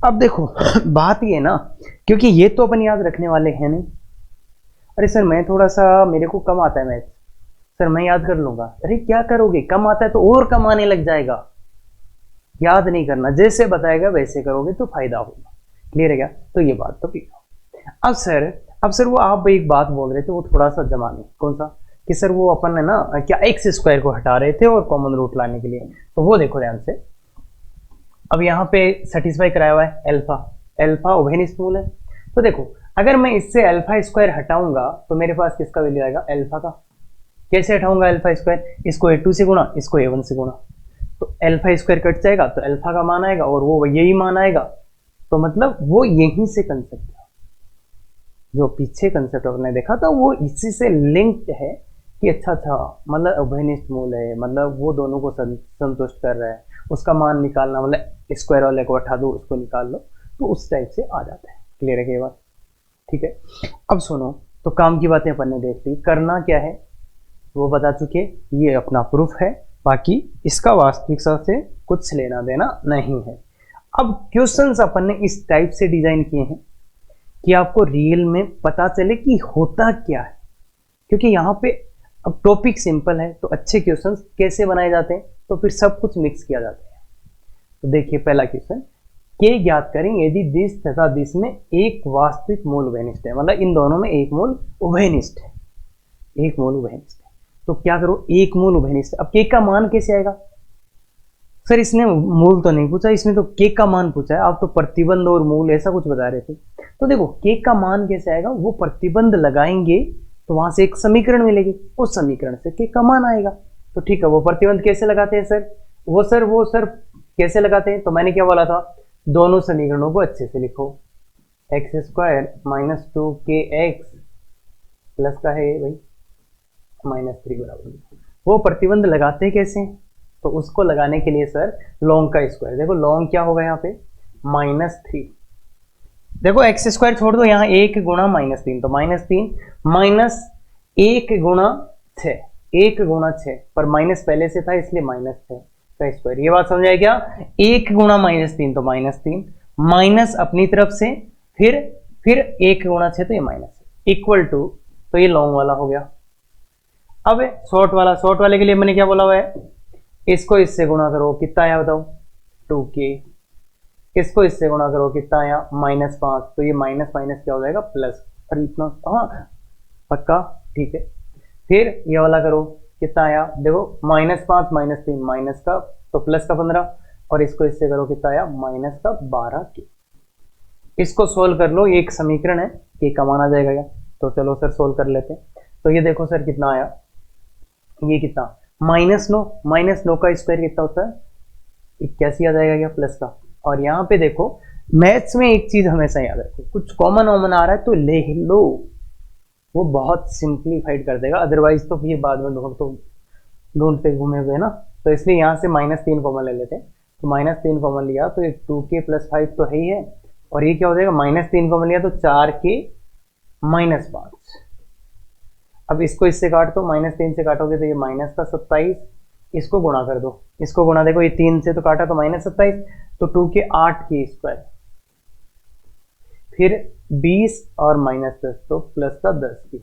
अब देखो बात ये ना, क्योंकि ये तो अपन याद रखने वाले हैं नहीं। अरे सर मैं थोड़ा सा, मेरे को कम आता है मैथ, सर मैं याद कर लूंगा, अरे क्या करोगे, कम आता है तो और कम आने लग जाएगा, याद नहीं करना, जैसे बताएगा वैसे करोगे तो फायदा होगा। क्लियर है क्या, तो ये बात तो क्लियर। अब सर वो आप एक बात बोल रहे थे, वो थोड़ा सा जमाने, कौन सा, कि सर वो अपन है ना क्या एक्स स्क्वायर को हटा रहे थे और कॉमन रूट लाने के लिए, तो वो देखो ध्यान से। अब यहाँ पे सेटिस्फाई कराया हुआ है अल्फा उभयनिष्ठ मूल है, तो देखो अगर मैं इससे अल्फा स्क्वायर हटाऊंगा तो मेरे पास किसका वैल्यू आएगा, अल्फा का। कैसे हटाऊंगा अल्फा स्क्वायर, इसको a2 से गुणा, इसको a1 से गुणा, तो अल्फा स्क्वायर कट जाएगा तो अल्फा का मान आएगा और वो यही मान आएगा, तो मतलब वो यहीं से कंसेप्ट है, जो पीछे कंसेप्ट आपने देखा था वो इसी से लिंक्ड है कि अच्छा मतलब उभयनिष्ठ मूल है, मतलब वो दोनों को संतुष्ट कर रहा है, उसका मान निकालना, मतलब स्क्वायर वाले को हटा दो उसको निकाल लो, तो उस टाइप से आ जाता है। क्लियर है ये बात, ठीक है। अब सुनो, तो काम की बातें अपन ने देख ली, करना क्या है वो बता चुके, ये अपना प्रूफ है, बाकी इसका वास्तविकता से कुछ लेना देना नहीं है। अब क्वेश्चंस अपन ने इस टाइप से डिजाइन किए हैं कि आपको रियल में पता चले कि होता क्या है, क्योंकि यहाँ पे अब टॉपिक सिंपल है तो अच्छे क्वेश्चंस कैसे बनाए जाते हैं, तो फिर सब कुछ मिक्स किया जाता है। तो देखिए पहला क्वेश्चन, के ज्ञात करें यदि दिस तथा दिस में एक वास्तविक मूल उभयनिष्ठ है, मतलब इन दोनों में एक मूल उभयनिष्ठ है, एक मूल उभयनिष्ठ है। तो क्या करो, एक मूल उभयनिष्ठ। अब के का मान कैसे आएगा सर, इसने मूल तो नहीं पूछा, इसमें तो के का मान पूछा है। आप तो प्रतिबंध और मूल ऐसा कुछ बता रहे थे। तो देखो के का मान कैसे आएगा, वो प्रतिबंध लगाएंगे तो वहां से एक समीकरण मिलेगी, उस समीकरण से के का मान आएगा। तो ठीक है, वो प्रतिबंध कैसे लगाते हैं सर, वो सर कैसे लगाते हैं, तो मैंने क्या बोला था, दोनों समीकरणों को अच्छे से लिखो। X square minus 2kx plus का है भाई -3 बराबर। वो प्रतिबंध लगाते हैं कैसे, तो उसको लगाने के लिए सर लॉन्ग का स्क्वायर, देखो लॉन्ग क्या होगा यहाँ पे -3, देखो एक्स स्क्वायर छोड़ दो, यहाँ 1 गुणा -3, तो -3 माइनस 1 गुणा 6, 1 गुणा 6 पर माइनस पहले से था इसलिए -6 का स्क्वायर। ये बात समझ आए क्या, 1 गुणा -3 तो -3 माइनस अपनी तरफ से फिर 1 गुणा 6 तो ये माइनस इक्वल टू, तो ये लॉन्ग वाला हो गया। अब शॉर्ट वाले के लिए मैंने क्या बोला हुआ है, इसको इससे गुणा करो, कितना आया बताओ 2k, इसको इससे गुणा करो, कितना आया -5, तो ये माइनस माइनस क्या हो जाएगा प्लस, और इतना हाँ पक्का ठीक है। फिर ये वाला करो, कितना आया देखो -5 -3 माइनस का तो प्लस का 15, और इसको इससे करो, कितना आया माइनस का 12k। इसको सोल्व कर लो, ये एक समीकरण है, के का मान आ जाएगा क्या, तो चलो सर सोल्व कर लेते हैं। तो ये देखो सर कितना आया, ये कितना -9 का स्क्वायर कितना होता है 81 आ जाएगा क्या प्लस का। और यहाँ पे देखो मैथ्स में एक चीज हमेशा याद रखो, कुछ कॉमन वॉमन आ रहा है तो ले लो, वो बहुत सिंप्लीफाइड कर देगा, अदरवाइज तो फिर बाद में ढूंढते घूमे हुए ना। तो इसलिए यहाँ से -3 कॉमन ले लेते हैं, तो -3 कॉमन लिया तो ये 2k + 5 तो है ही है, और ये क्या हो जाएगा -3 कॉमन लिया तो 4k -5। अब इसको इससे काट दो, -3 से काटोगे तो ये माइनस का 27, इसको गुणा कर दो, इसको गुणा देखो ये 3 से तो काटा तो -27, तो 2k 8k स्क्वायर, फिर 20 और -10 तो प्लस का 10k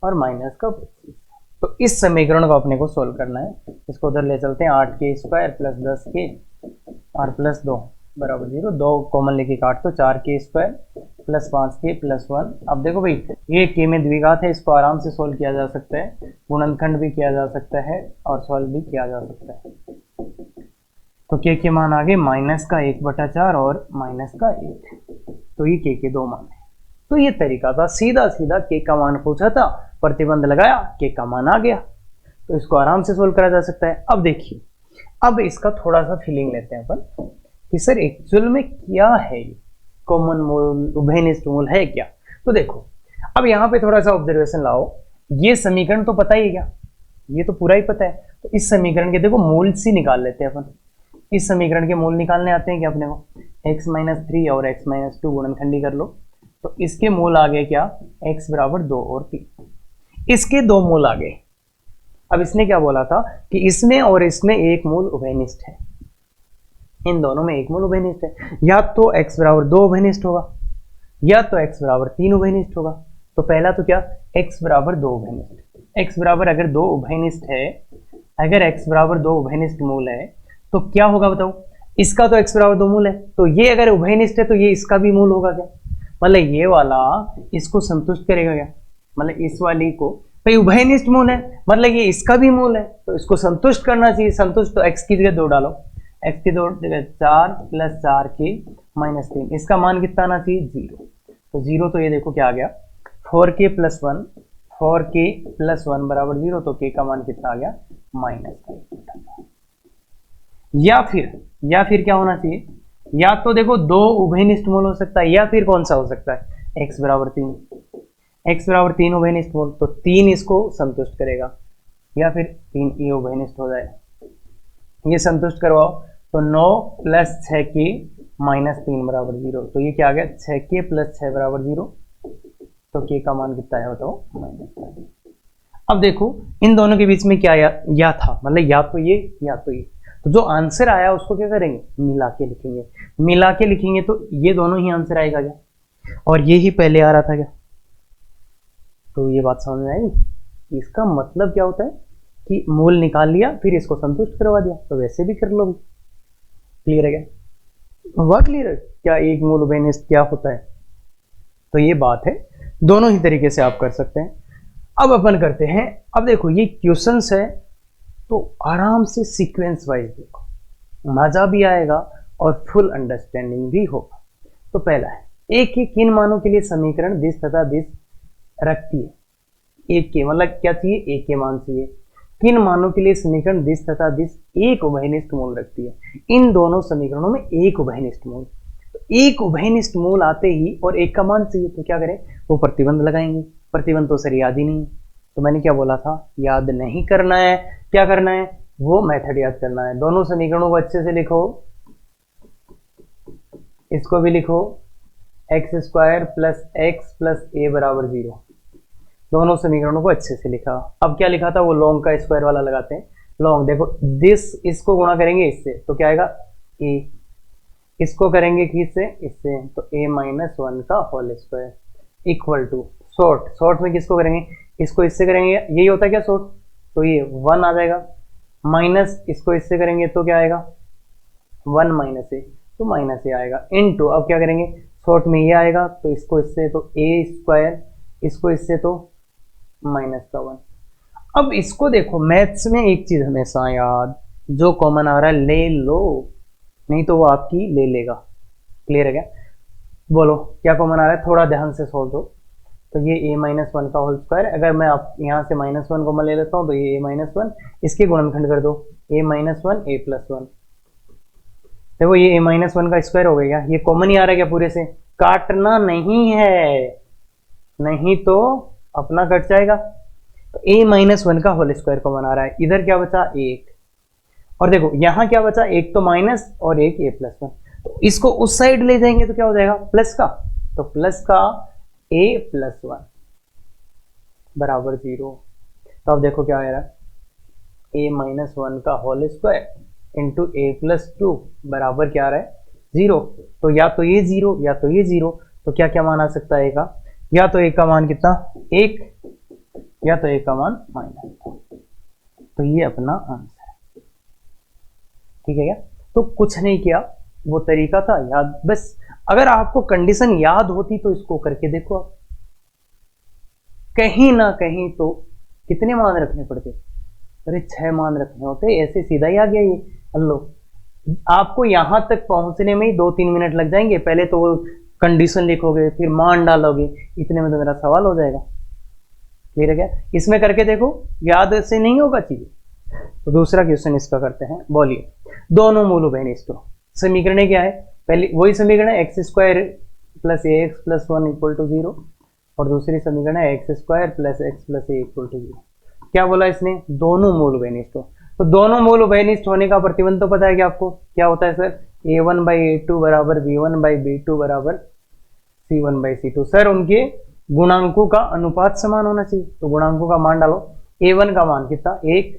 और माइनस का 25। तो इस समीकरण को अपने को सोल्व करना है, इसको उधर ले चलते हैं, 8k स्क्वायर प्लस 10k और प्लस 2 बराबर 0, 2 कॉमन लेके काट तो 4k square plus 5k plus 1। अब देखो भाई ये k में द्विघात है, इसको आराम से सोल्व किया जा सकता है, गुणनखंड भी किया जा सकता है और सॉल्व भी किया जा सकता है। तो k के मान आ गए -1/4 और -1, तो ये k के 2 मान है। तो ये तरीका था, सीधा सीधा k का मान पूछा था, प्रतिबंध लगाया, k का मान आ गया, तो इसको आराम से सोल्व करा जा सकता है। अब देखिए, अब इसका थोड़ा सा फीलिंग लेते हैं अपन कि सर एक्चुअल में क्या है, कॉमन मूल उभयनिष्ठ मूल है क्या। तो देखो अब यहाँ पे थोड़ा सा ऑब्जर्वेशन लाओ, ये समीकरण तो पता ही है क्या, ये तो पूरा ही पता है, तो इस समीकरण के देखो मूल से निकाल लेते हैं अपन। इस समीकरण के मूल निकालने आते हैं क्या अपने को, x-3 और x-2 गुणनखंडी कर लो, तो इसके मूल आ गए क्या, x बराबर 2 और 3, इसके 2 मूल आ गए। अब इसने क्या बोला था कि इसमें और इसमें एक मूल उभयनिष्ठ है, इन दोनों में एक मूल उभयनिष्ठ है, या तो x बराबर 2 उभयनिष्ठ होगा या तो x बराबर 3 उभयनिष्ठ होगा। तो पहला तो क्या, x बराबर 2 उभयनिष्ठ, x बराबर अगर 2 उभयनिष्ठ है, अगर x बराबर 2 उभयनिष्ठ मूल है तो क्या होगा बताओ, इसका तो x बराबर 2 मूल है, तो ये अगर उभयनिष्ठ है तो ये इसका भी मूल होगा क्या, मतलब ये वाला इसको संतुष्ट करेगा क्या, मतलब इस वाली को भाई उभयनिष्ठ मूल है, मतलब ये इसका भी मूल है, तो इसको संतुष्ट करना चाहिए। संतुष्ट तो x की जगह 2 डालो, x की 2 जगह 4 + 4k - 3, इसका मान कितना आना चाहिए 0, तो 0 तो ये देखो क्या आ गया 4k + 1, 4k + 1 बराबर 0, तो k का मान कितना आ गया -5। या फिर क्या होना चाहिए, या तो देखो 2 उभयनिष्ठ मूल हो सकता है, या फिर कौन सा हो सकता है x बराबर 3, x बराबर 3 उभयनिष्ठ मूल, तो 3 इसको संतुष्ट करेगा, या फिर 3 ये उभयनिष्ठ हो जाए, ये संतुष्ट करवाओ, तो 9 + 6k - 3 बराबर 0, तो ये क्या आ गया 6k + 6 बराबर 0, तो k का मान कितना है बताओ -5। अब देखो इन दोनों के बीच में क्या या था, मतलब या तो ये या तो ये, तो जो आंसर आया उसको क्या करेंगे मिला के लिखेंगे, मिला के लिखेंगे तो ये दोनों ही आंसर आएगा क्या, और ये ही पहले आ रहा था क्या? तो ये बात समझ में आई। इसका मतलब क्या होता है कि मूल निकाल लिया फिर इसको संतुष्ट करवा दिया, तो वैसे भी कर लो। क्लियर है क्या? हुआ क्लियर क्या एक मूल उभयनिष्ठ क्या होता है? तो ये बात है, दोनों ही तरीके से आप कर सकते हैं। अब अपन करते हैं, अब देखो ये क्वेश्चंस है तो आराम से सीक्वेंस वाइज देखो, मजा भी आएगा और फुल अंडरस्टैंडिंग भी होगा। तो पहला है, एक के किन मानों के लिए समीकरण दिस तथा दिस रखती है? एक के मतलब क्या चाहिए? एक के मान चाहिए। किन मानों के लिए समीकरण दिस तथा दिस एक उभयनिष्ठ मूल रखती है? इन दोनों समीकरणों में एक उभयनिष्ठ मूल। तो एक उभयनिष्ठ मूल आते ही और एक का मान चाहिए, तो क्या करें? वो प्रतिबंध लगाएंगे। प्रतिबंध तो सर याद ही नहीं है, तो मैंने क्या बोला था, याद नहीं करना है। क्या करना है? वो मेथड याद करना है। दोनों समीकरणों को अच्छे से लिखो, इसको भी लिखो, x square plus x plus a बराबर 0। दोनों समीकरणों को अच्छे से लिखा। अब क्या लिखा था? वो लॉन्ग का स्क्वायर वाला लगाते हैं। लॉन्ग देखो, दिस इसको गुणा करेंगे इससे तो क्या आएगा? ए। इसको करेंगे किससे? इससे, तो ए माइनस 1 का whole square equal to short. Short में किसको करेंगे? इसको इससे करेंगे, यही होता है क्या शॉर्ट? तो ये 1 आ जाएगा, माइनस इसको इससे करेंगे तो क्या आएगा? 1 माइनस ए, तो माइनस ए आएगा इनटू, अब क्या करेंगे? शॉर्ट में ये आएगा तो इसको इससे तो ए स्क्वायर, इसको इससे तो माइनस का 1। अब इसको देखो, मैथ्स में एक चीज हमेशा याद, जो कॉमन आ रहा है ले लो, नहीं तो वो आपकी ले लेगा। क्लियर है क्या? बोलो क्या कॉमन आ रहा है? थोड़ा ध्यान से सोच दो। तो ये ए माइनस 1 का होल स्क्वायर, अगर मैं आप यहाँ से -1 कॉमन ले लेता हूँ तो ये ए माइनस 1, इसके गुणनखंड कर दो, ए माइनस 1 ए प्लस 1। देखो ये ए माइनस 1 का स्क्वायर हो गया, ये कॉमन ही आ रहा है क्या? पूरे से काटना नहीं है, नहीं तो अपना कट जाएगा। तो ए माइनस 1 का होल स्क्वायर कॉमन आ रहा है, इधर क्या बचा? 1। और देखो यहाँ क्या बचा? एक तो माइनस और एक ए प्लस 1, तो इसको उस साइड ले जाएंगे तो क्या हो जाएगा? प्लस का, तो प्लस का ए प्लस 1 बराबर 0। तो अब देखो क्या आ रहा है? ए माइनस 1 का होल स्क्वायर इंटू ए प्लस 2 बराबर क्या आ रहा है? 0। तो या तो ये 0 या तो ये 0, तो क्या क्या मान आ सकता है? का या तो एक का मान कितना? 1, या तो एक का मान -2। तो ये अपना आंसर है। ठीक है क्या? तो कुछ नहीं किया, वो तरीका था याद, बस अगर आपको कंडीशन याद होती तो इसको करके देखो आप। कहीं ना कहीं तो कितने मान रखने पड़ते? अरे 6 मान रखने होते, ऐसे सीधा ही आ गया ये। लो, आपको यहां तक पहुंचने में ही 2-3 मिनट लग जाएंगे। पहले तो वो कंडीशन लिखोगे, फिर मान डालोगे, इतने में तो मेरा सवाल हो जाएगा। क्लियर है क्या? इसमें करके देखो, याद से नहीं होगा चीजें। तो दूसरा क्वेश्चन इसका करते हैं। बोलिए, दोनों मूल उभयनिष्ठ समीकरण क्या है? पहले वही समीकरण है, x square plus a x plus 1 equal to 0, और दूसरी समीकरण है x square plus x plus a equal to 0। क्या बोला इसने? दोनों मूल उभयनिष्ठ हो। तो दोनों मूल उभयनिष्ठ होने का प्रतिबंध तो पता है क्या आपको? क्या होता है सर? a1/a2 बराबर b1/b2 बराबर c1/c2। सर उनके गुणांकों का अनुपात समान होना चाहिए, तो गुणांकों का मान डालो। a1 का मान कितना? 1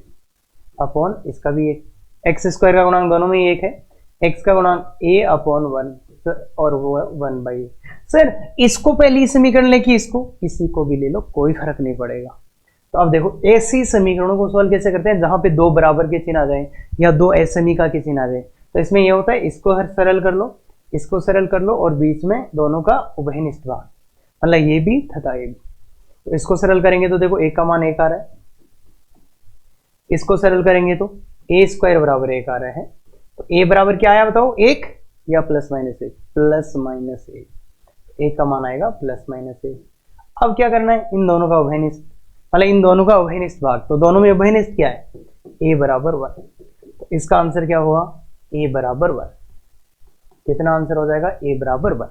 अपॉन इसका भी 1, एक्स स्क्वायर का गुणांक दोनों में ही 1 है, एक्स का गुणांक a अपॉन 1 और वो 1/8। सर इसको पहली समीकरण लेके इसको किसी को भी ले लो, कोई फर्क नहीं पड़ेगा। तो अब देखो, ऐसी समीकरणों को सॉल्व कैसे करते हैं? जहां पे 2 बराबर के चिन्ह आ जाए या 2 असमीका के चिन्ह आ जाए, तो इसमें यह होता है, इसको हर सरल कर लो, इसको सरल कर लो, और बीच में दोनों का उभयनिष्ठ भाग, मतलब ये भी तथा ये भी। तो इसको सरल करेंगे तो देखो एक का मान 1 आ रहा है, इसको सरल करेंगे तो ए स्क्वायर बराबर 1 आ रहा है। तो ए बराबर क्या आया बताओ? 1 या प्लस माइनस 1? प्लस माइनस 1, एक का मान आएगा प्लस माइनस 1। अब क्या करना है? इन दोनों का उभयनिष्ठ, मतलब इन दोनों का उभयनिष्ठ भाग। तो दोनों में उभयनिष्ठ क्या है? a बराबर 1। तो इसका आंसर क्या हुआ? a बराबर 1। कितना आंसर हो जाएगा? a बराबर 1।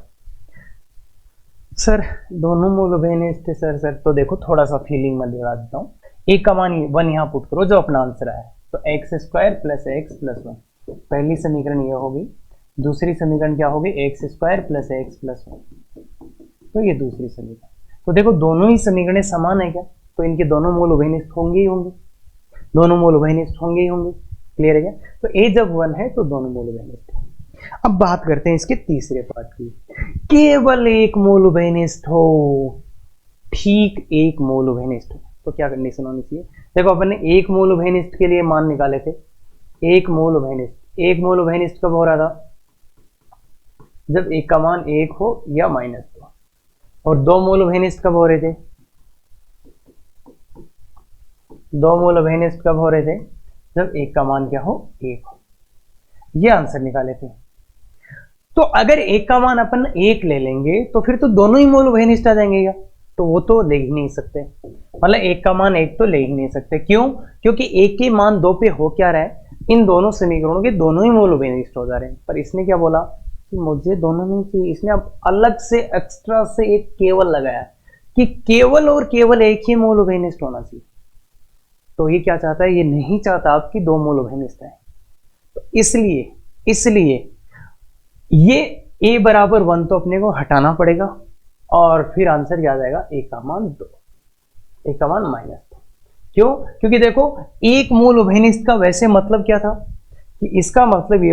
सर दोनों मूल उभयनिष्ठ सर तो देखो थोड़ा सा फीलिंग में लगा देता हूँ। एक का मान 1 यहाँ पुट करो, जो अपना आंसर आया। तो x square plus x plus 1, पहली समीकरण ये होगी। दूसरी समीकरण क्या होगी? X square plus x plus 1, तो ये दूसरी समीकरण। तो देखो दोनों ही समीकरणें समान है क्या? तो इनके दोनों मूल उभयनिष्ठ होंगे ही होंगे, दोनों मूल उभयनिष्ठ होंगे ही होंगे। क्लियर है क्या? तो a जब 1 है तो दोनों मूल उभयनिष्ठ है। अब बात करते हैं इसके तीसरे पार्ट की। केवल एक मोल उभयनिष्ठ हो, ठीक एक मोल उभयनिष्ठ हो, तो क्या कंडीशन होनी चाहिए? देखो अपन ने एक मोल उभयनिष्ठ के लिए मान निकाले थे। एक मोल उभयनिष्ठ कब हो रहा था? जब एक का मान 1 हो या -2। और दो मोल उभयनिष्ठ कब हो रहे थे? दो मोल उभयनिष्ठ कब हो रहे थे? जब एक का मान क्या हो? 1 हो। ये आंसर निकाले थे। तो अगर एक का मान अपन 1 ले लेंगे तो फिर तो दोनों ही मोल उभयनिष्ठ आ जाएंगे क्या? तो वो तो ले ही नहीं सकते, मतलब एक का मान 1 तो ले ही नहीं सकते। क्यों? क्योंकि एक के मान 2 पे हो क्या रहा है, इन दोनों समीकरणों के दोनों ही मोल उभयनिष्ठ हो जा रहे हैं। पर इसने क्या बोला कि मुझे दोनों नहीं चाहिए, इसने अब अलग से एक्स्ट्रा से एक केवल लगाया कि केवल और केवल एक ही मोल उभयनिष्ठ होना चाहिए। तो ये क्या चाहता है? ये नहीं चाहता आपकी दो मोल उभयनिष्ठ है। तो इसलिए ये a बराबर 1 तो अपने को हटाना पड़ेगा और फिर आंसर क्या आ जाएगा? a का मान 2, a का मान -2। क्यों? क्योंकि देखो एक मूल उभयनिष्ठ का वैसे मतलब क्या था कि इसका मतलब ये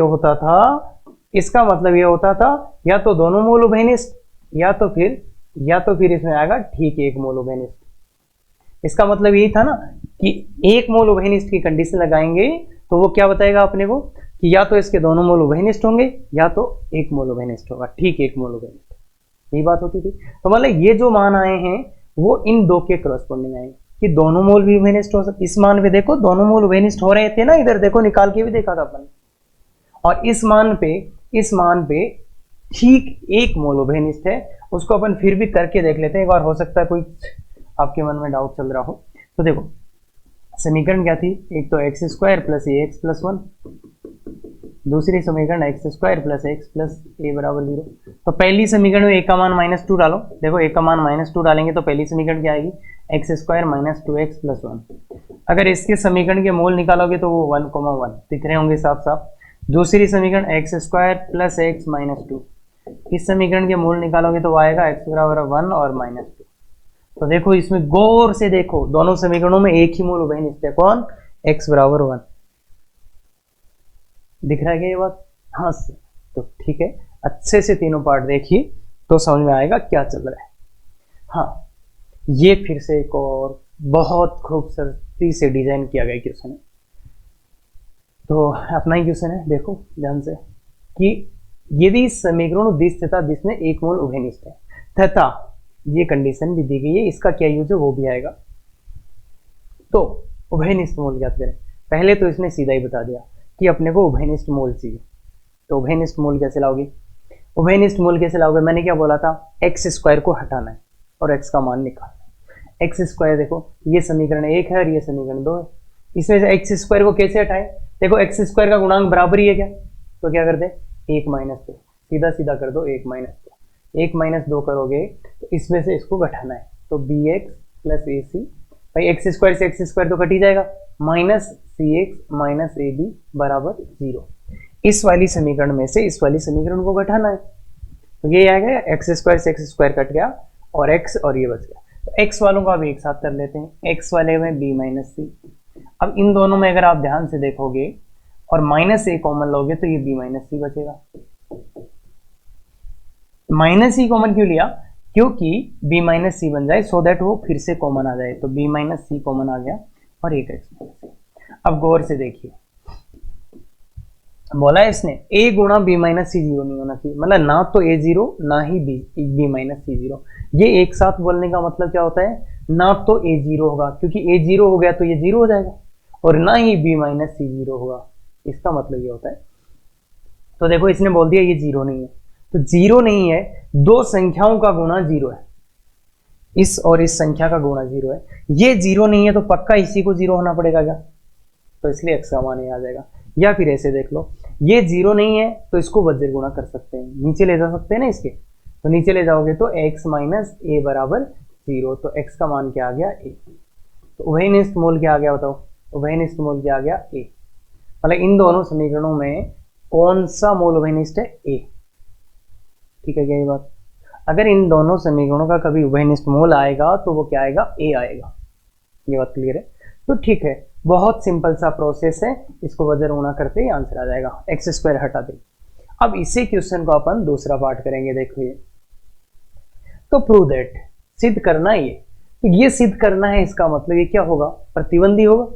होता था या तो दोनों मूल उभयनिष्ठ या तो फिर इसमें आएगा ठीक एक मूल उभयनिष्ठ। इसका मतलब यही था ना कि एक मूल उभयनिष्ठ की कंडीशन लगाएंगे तो वो क्या बताएगा अपने को कि या तो इसके दोनों मूल उभयनिष्ठ होंगे या तो एक मूल उभयनिष्ठ होगा, ठीक एक मूल उभयनिष्ठ। यही बात होती थी। तो मतलब ये जो मान आए हैं वो इन दो के करस्पॉन्डिंग आए कि दोनों मूल भी उभयनिष्ठ हो सकते। इस मान पे देखो दोनों मूल उभयनिष्ठ हो रहे थे ना, इधर देखो निकाल के भी देखा था अपन। और इस मान पे ठीक एक मूल उभयनिष्ठ है। उसको अपन फिर भी करके देख लेते हैं एक बार, हो सकता है कोई आपके मन में डाउट चल रहा हो। तो देखो समीकरण क्या थी? एक तो x² + ax + 1, दूसरी समीकरण x² + x + a = 0। तो पहली समीकरण में a का मान -2 डालो। देखो a का मान -2 डालेंगे तो पहली समीकरण क्या आएगी? x² - 2x + 1। अगर इसके समीकरण के मूल निकालोगे तो वो 1,1 दिख रहे होंगे साफ साफ। दूसरी समीकरण x² + x - 2, इस समीकरण के मूल निकालोगे तो वो आएगा x = 1 और -2। तो देखो इसमें गौर से देखो, दोनों समीकरणों में एक ही मूल उभयनिष्ठ है। कौन? x = 1। दिख रहा है क्या ये बात? हाँ सर। तो ठीक है, अच्छे से तीनों पार्ट देखिए तो समझ में आएगा क्या चल रहा है। हाँ, ये फिर से एक और बहुत खूबसूरती से डिजाइन किया गया क्वेश्चन है। तो अपना ही क्वेश्चन है, देखो ध्यान से कि यदि समीकरण दिस तथा दिस में एक मूल उभयनिष्ठ है तथा ये कंडीशन भी दी गई है, इसका क्या यूज है वो भी आएगा। तो उभयनिष्ठ मूल ज्ञात करें। पहले तो इसने सीधा ही बता दिया कि अपने को उभयनिष्ठ मूल चाहिए। तो उभयनिष्ठ मूल कैसे लाओगे? मैंने क्या बोला था? x² को हटाना है और x का मान निकालना है। x² देखो ये समीकरण 1 है और ये समीकरण 2 है। इसमें से x² को कैसे हटाए? देखो x² का गुणांक बराबर ही है क्या? तो क्या कर दे? 1 - 2, सीधा सीधा कर दो 1 - 2। 1 - 2 करोगे तो इसमें से इसको घटाना है तो bx + ac, भाई x² से x² तो कट ही जाएगा, -cx - ab = 0। इस वाली समीकरण में से इस वाली समीकरण को घटाना है तो ये आएगा x² से x² कट गया और x और ये बच गया। तो x वालों को अब एक साथ कर लेते हैं। x वाले में b - c। अब इन दोनों में अगर आप ध्यान से देखोगे और -a कॉमन लोगे तो ये b - c बचेगा। -c कॉमन क्यों लिया? क्योंकि b - c बन जाए सो दैट वो फिर से कॉमन आ जाए। तो b - c कॉमन आ गया और एक x - c। अब गौर से देखिए, बोला है इसने a गुणा b - c 0 नहीं होना चाहिए, मतलब ना तो a 0 ना ही b - c 0। ये एक साथ बोलने का मतलब क्या होता है? ना तो a 0 होगा, क्योंकि a 0 हो गया तो ये 0 हो जाएगा, और ना ही b - c 0 होगा। इसका मतलब ये होता है। तो देखो इसने बोल दिया ये 0 नहीं है, तो 0 नहीं है, दो संख्याओं का गुणा 0 है, इस और इस संख्या का गुणा 0 है। ये 0 नहीं है तो पक्का इसी को 0 होना पड़ेगा क्या? तो इसलिए x का मान ये आ जाएगा। या फिर ऐसे देख लो, ये 0 नहीं है तो इसको वज्र गुणा कर सकते हैं, नीचे ले जा सकते हैं ना इसके। तो नीचे ले जाओगे तो x - a = 0, तो x का मान क्या आ गया? a। तो उभयनिष्ठ मूल क्या आ गया बताओ? उभयनिष्ठ मूल क्या आ गया? a। मतलब इन दोनों समीकरणों में कौन सा मूल उभयनिष्ठ है? a। ठीक है क्या ये बात? अगर इन दोनों समीकरणों का कभी उभयनिष्ठ मूल आएगा तो वो क्या आएगा? a आएगा। ये बात क्लियर है? तो ठीक है, बहुत सिंपल सा प्रोसेस है, इसको वज्र गुणा करते ही आंसर आ जाएगा। x² हटा दे। अब इसी क्वेश्चन को अपन दूसरा पार्ट करेंगे। देखो ये तो प्रूव दैट, सिद्ध करना है ये। तो ये सिद्ध करना है, इसका मतलब ये क्या होगा, प्रतिबंधी होगा।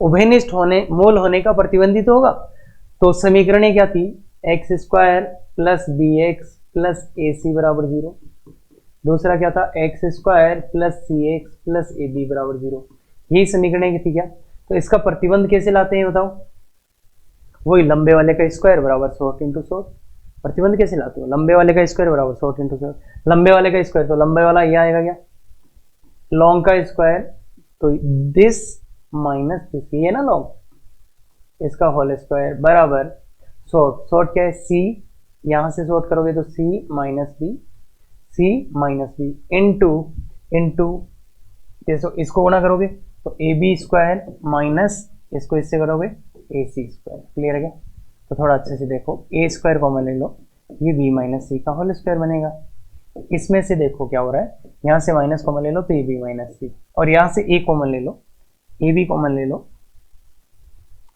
उभयनिष्ठ होने, मोल होने का प्रतिबंधी तो होगा। तो समीकरण क्या थी, x square plus b x plus a c बराबर 0। दूसरा क्या था, x square plus c x plus a b बराबर 0। यही समीकरण थी क्या। तो इसका प्रतिबंध कैसे लाते हैं बताओ, वही लंबे वाले का स्क्वायर बराबर शॉर्ट इंटू शॉर्ट। प्रतिबंध कैसे लाते हो, लंबे वाले का स्क्वायर बराबर शॉर्ट इंटू शॉर्ट। लंबे वाले का स्क्वायर तो लंबे वाला ये आएगा क्या, लॉन्ग का स्क्वायर तो दिस माइनस दिस, ये ना लॉन्ग, इसका होल स्क्वायर बराबर शॉर्ट। शॉर्ट क्या है, सी, यहां से शॉर्ट करोगे तो सी माइनस बी, सी माइनस बी इंटू इसको गुणा करोगे तो ए बी स्क्वायर माइनस इसको इससे करोगे ए सी स्क्वायर। क्लियर है क्या। तो थोड़ा अच्छे से देखो, ए स्क्वायर कॉमन ले लो, ये बी माइनस सी का होल स्क्वायर बनेगा। इसमें से देखो क्या हो रहा है, यहाँ से माइनस कॉमन ले लो तो ए बी माइनस सी, और यहाँ से ए कॉमन ले लो, ए बी कॉमन ले लो,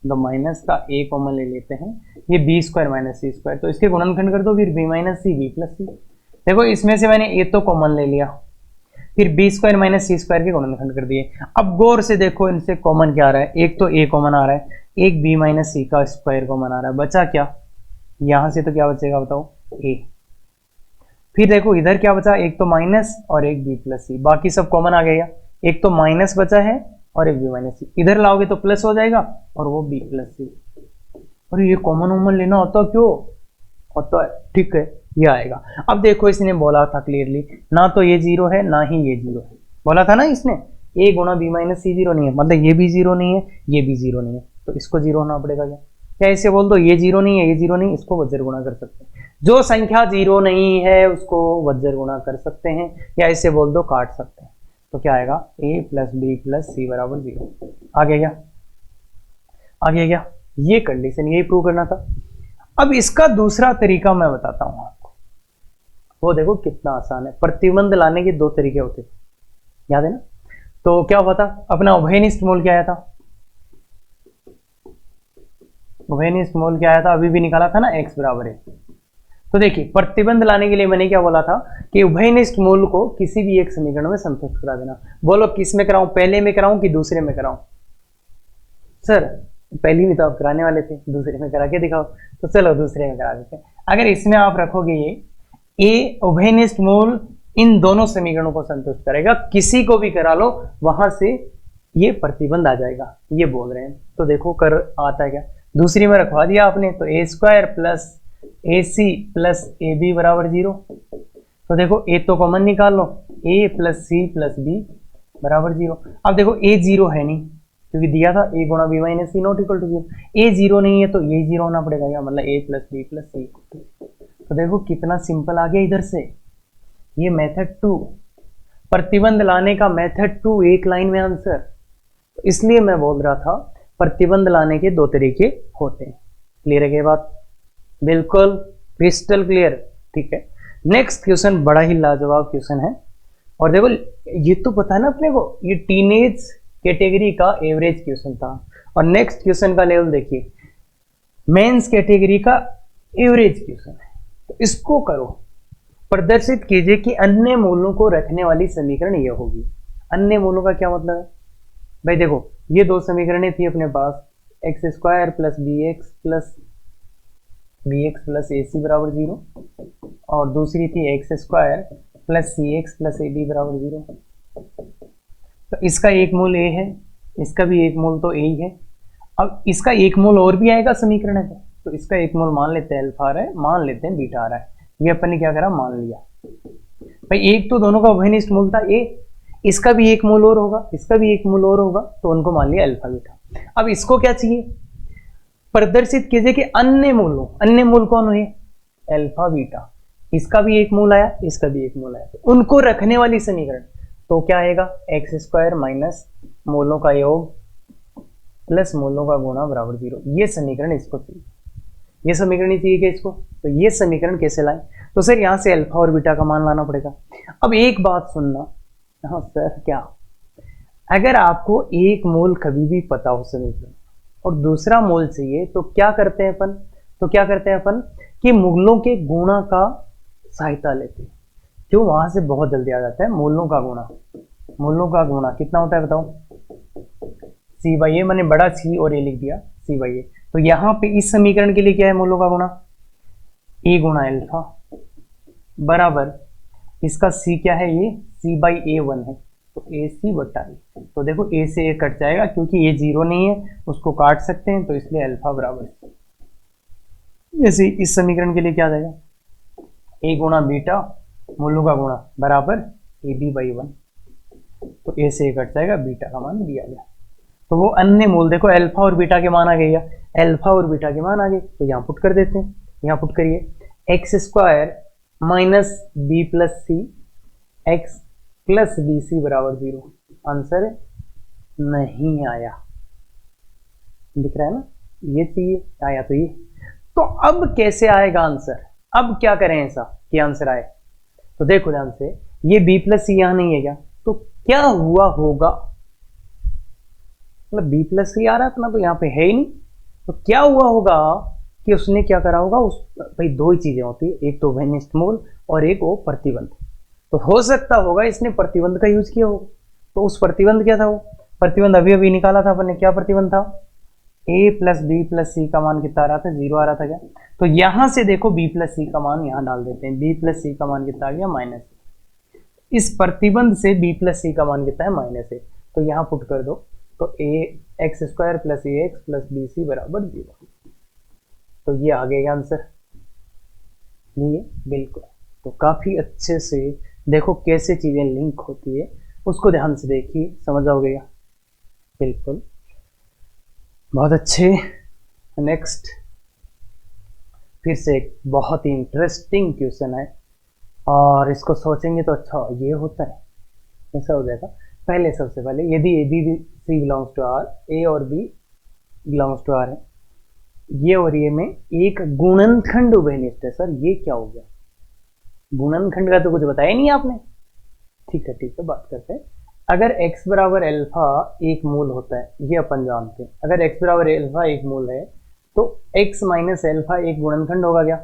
तो माइनस का ए कॉमन ले लेते हैं, ये b square minus c square, तो इसके गुणनखंड कर दो फिर b minus c b plus c. देखो इसमें से मैंने ए तो कॉमन ले लिया, फिर B square minus c square के गुणनखंड कर दिए। अब गौर से देखो इनसे कॉमन क्या आ रहा है, एक तो ए कॉमन आ रहा है, एक बी माइनस सी का स्क्वायर कॉमन आ रहा है, बचा क्या, यहां से तो क्या बचेगा बताओ, ए। फिर देखो इधर क्या बचा, एक तो माइनस और एक बी प्लस सी, बाकी सब कॉमन आ गया। एक तो माइनस बचा है और एक बी माइनस सी, इधर लाओगे तो प्लस हो जाएगा और वो बी प्लस सी। और ये कॉमन वॉमन लेना होता क्यों होता है, ठीक है ये आएगा। अब देखो इसने बोला था क्लियरली, ना तो ये जीरो है ना ही ये जीरो है, बोला था ना इसने, ए गुणा बी माइनस सी जीरो नहीं है, मतलब ये भी जीरो नहीं है ये भी जीरो नहीं है, तो इसको जीरो होना पड़ेगा क्या। क्या ऐसे बोल दो ये जीरो नहीं है ये जीरो नहीं, इसको वज्र गुणा कर सकते हैं, जो संख्या जीरो नहीं है उसको वज्र गुणा कर सकते हैं, या ऐसे बोल दो काट सकते हैं। तो क्या आएगा, ए प्लस बी प्लस सी बराबर 0। आ गया क्या, आ गया क्या, ये कंडीशन यही प्रूव करना था। अब इसका दूसरा तरीका मैं बताता हूं आपको, वो देखो कितना आसान है। प्रतिबंध लाने के दो तरीके होते थे, याद है ना। तो क्या हुआ था, अपना उभयनिष्ठ मूल क्या आया था, उभयनिष्ठ मूल क्या आया था, अभी भी निकाला था ना, x बराबर है। तो देखिए प्रतिबंध लाने के लिए मैंने क्या बोला था कि उभयनिष्ठ मूल को किसी भी एक समीकरण में संतुष्ट करा देना। बोलो किस में कराऊं, पहले में कराऊं कि दूसरे में कराऊं। सर पहली में तो आप कराने वाले थे, दूसरे में करा के दिखाओ, तो चलो दूसरे में करा देते हैं। अगर इसमें आप रखोगे ये ए उभयनिष्ठ मूल इन दोनों समीकरणों को संतुष्ट करेगा, किसी को भी करा लो वहां से ये प्रतिबंध आ जाएगा, ये बोल रहे हैं। तो देखो कर आता है क्या, दूसरी में रखवा दिया आपने, तो a square plus a c plus a b बराबर 0। तो देखो ए तो कॉमन निकाल लो, a plus c plus b बराबर 0। अब देखो ए 0 है नहीं क्योंकि दिया था ए गुणा b minus c not equal to 0, a 0 नहीं है तो ये 0 होना पड़ेगा क्या, मतलब ए प्लस बी प्लस सी। तो देखो कितना सिंपल आ गया इधर से, ये मेथड 2, प्रतिबंध लाने का मेथड 2, एक लाइन में आंसर। तो इसलिए मैं बोल रहा था प्रतिबंध लाने के दो तरीके होते हैं। क्लियर है ये बात, बिल्कुल क्रिस्टल क्लियर, ठीक है। नेक्स्ट क्वेश्चन बड़ा ही लाजवाब क्वेश्चन है, और देखो ये तो पता है ना अपने को, ये टीनेज कैटेगरी का एवरेज क्वेश्चन था। और नेक्स्ट क्वेश्चन का लेवल देखिए, मेंस कैटेगरी का एवरेज क्वेश्चन है। तो इसको करो, प्रदर्शित कीजिए कि अन्य मूलों को रखने वाली समीकरण ये होगी। अन्य मूलों का क्या मतलब है भाई, देखो ये दो समीकरणें थी अपने पास, x square plus b x plus a c बराबर 0, और दूसरी थी x square plus c x plus a b बराबर 0। तो इसका एक मूल ए है, इसका भी एक मूल तो ए ही है। अब इसका एक मूल और भी आएगा समीकरण है, तो इसका एक मूल मान लेते हैं अल्फा आ रहा है, मान लेते हैं बीटा आ रहा है, ये अपन ने क्या करा मान लिया। भाई एक तो दोनों का उभयनिष्ठ मूल था ए, इसका भी एक मूल और होगा, इसका भी एक मूल और होगा, तो उनको मान लिया अल्फा बीटा। अब इसको क्या चाहिए, प्रदर्शित कीजिए कि अन्य मूलों, अन्य मूल कौन हुए, अल्फा बीटा, इसका भी एक मूल आया, इसका भी एक मूल आया, तो उनको रखने वाली समीकरण तो क्या आएगा, एक्स स्क्वायर माइनस मूलों का योग प्लस मूलों का गुणा बराबर 0। ये समीकरण इसको चाहिए, ये समीकरण ही चाहिए क्या इसको। तो ये समीकरण कैसे लाएं, तो सर यहाँ से अल्फा और बीटा का मान लाना पड़ेगा। अब एक बात सुनना, हाँ सर क्या, अगर आपको एक मूल कभी भी पता हो समीकरण और दूसरा मूल चाहिए तो क्या करते हैं अपन, तो क्या करते हैं अपन, कि मूलों के गुणा का सहायता लेते हैं। क्यों? वहां से बहुत जल्दी आ जाता है मूलों का गुणा। मूलों का गुणा कितना होता है बताओ? सी बाई ए, मैंने बड़ा सी और ए लिख दिया, सी बाई ए। तो यहाँ पे इस समीकरण के लिए क्या है मूलों का गुणा? ए गुणा एल्फा बराबर इसका सी क्या है? ये सी बाई ए वन है, तो ए सी बटा ए। तो देखो ए से ए कट जाएगा क्योंकि ये जीरो नहीं है, उसको काट सकते हैं, तो इसलिए अल्फा बराबर। जैसे इस समीकरण के लिए क्या आ जाएगा? ए गुणा बीटा मूलों का गुणा बराबर ए बी बाई वन। तो ए से ए कट जाएगा, बीटा का मान दिया गया। तो वो अन्य मूल देखो अल्फा और बीटा के मान आ गए, अल्फा और बीटा के मान आ गए, तो यहाँ पुट कर देते हैं। यहाँ पुट करिए x square minus b plus c x plus b c बराबर 0। आंसर नहीं आया, दिख रहा है ना? ये चाहिए, आया तो ये। तो अब कैसे आएगा आंसर? अब क्या करें ऐसा कि आंसर आए? तो देखो ध्यान से, ये b प्लस सी यहां नहीं है क्या? तो क्या हुआ होगा? मतलब b प्लस सी आ रहा था ना, तो यहाँ पे है ही नहीं। तो क्या हुआ होगा कि उसने क्या करा होगा? उस भाई दो ही चीजें होती है, एक तो वेनिस्ट मोल और एक वो प्रतिबंध। तो हो सकता होगा इसने प्रतिबंध का यूज किया होगा। तो उस प्रतिबंध क्या था? वो प्रतिबंध अभी अभी निकाला था अपन ने, क्या प्रतिबंध था? a प्लस बी प्लस सी का मान कितना आ रहा था? 0 आ रहा था क्या? तो यहां से देखो b प्लस सी का मान यहां डाल देते हैं, b प्लस सी का मान कितना आ गया? माइनस। इस प्रतिबंध से b प्लस सी का मान कितना है? माइनस है। तो यहां पुट कर दो, तो a x square plus a x plus b c बराबर 0। तो ये आ गया आंसर, ये बिल्कुल। तो काफी अच्छे से देखो कैसे चीजें लिंक होती है, उसको ध्यान से देखिए, समझ आओगे। बिल्कुल, बहुत अच्छे। नेक्स्ट फिर से एक बहुत ही इंटरेस्टिंग क्वेश्चन है, और इसको सोचेंगे तो अच्छा ये होता है, ऐसा हो जाएगा। पहले सबसे पहले यदि a b c belongs to R, a और बी बिलोंग्स टू आर है, ये और ये में एक गुणनखंड उभयनिष्ठ है। सर ये क्या हो गया? गुणनखंड का तो कुछ बताया नहीं आपने। ठीक है, बात करते हैं। अगर x बराबर अल्फा एक मूल होता है, ये अपन जानते हैं। अगर x बराबर अल्फा एक मूल है तो x माइनस अल्फा एक गुणनखंड होगा क्या?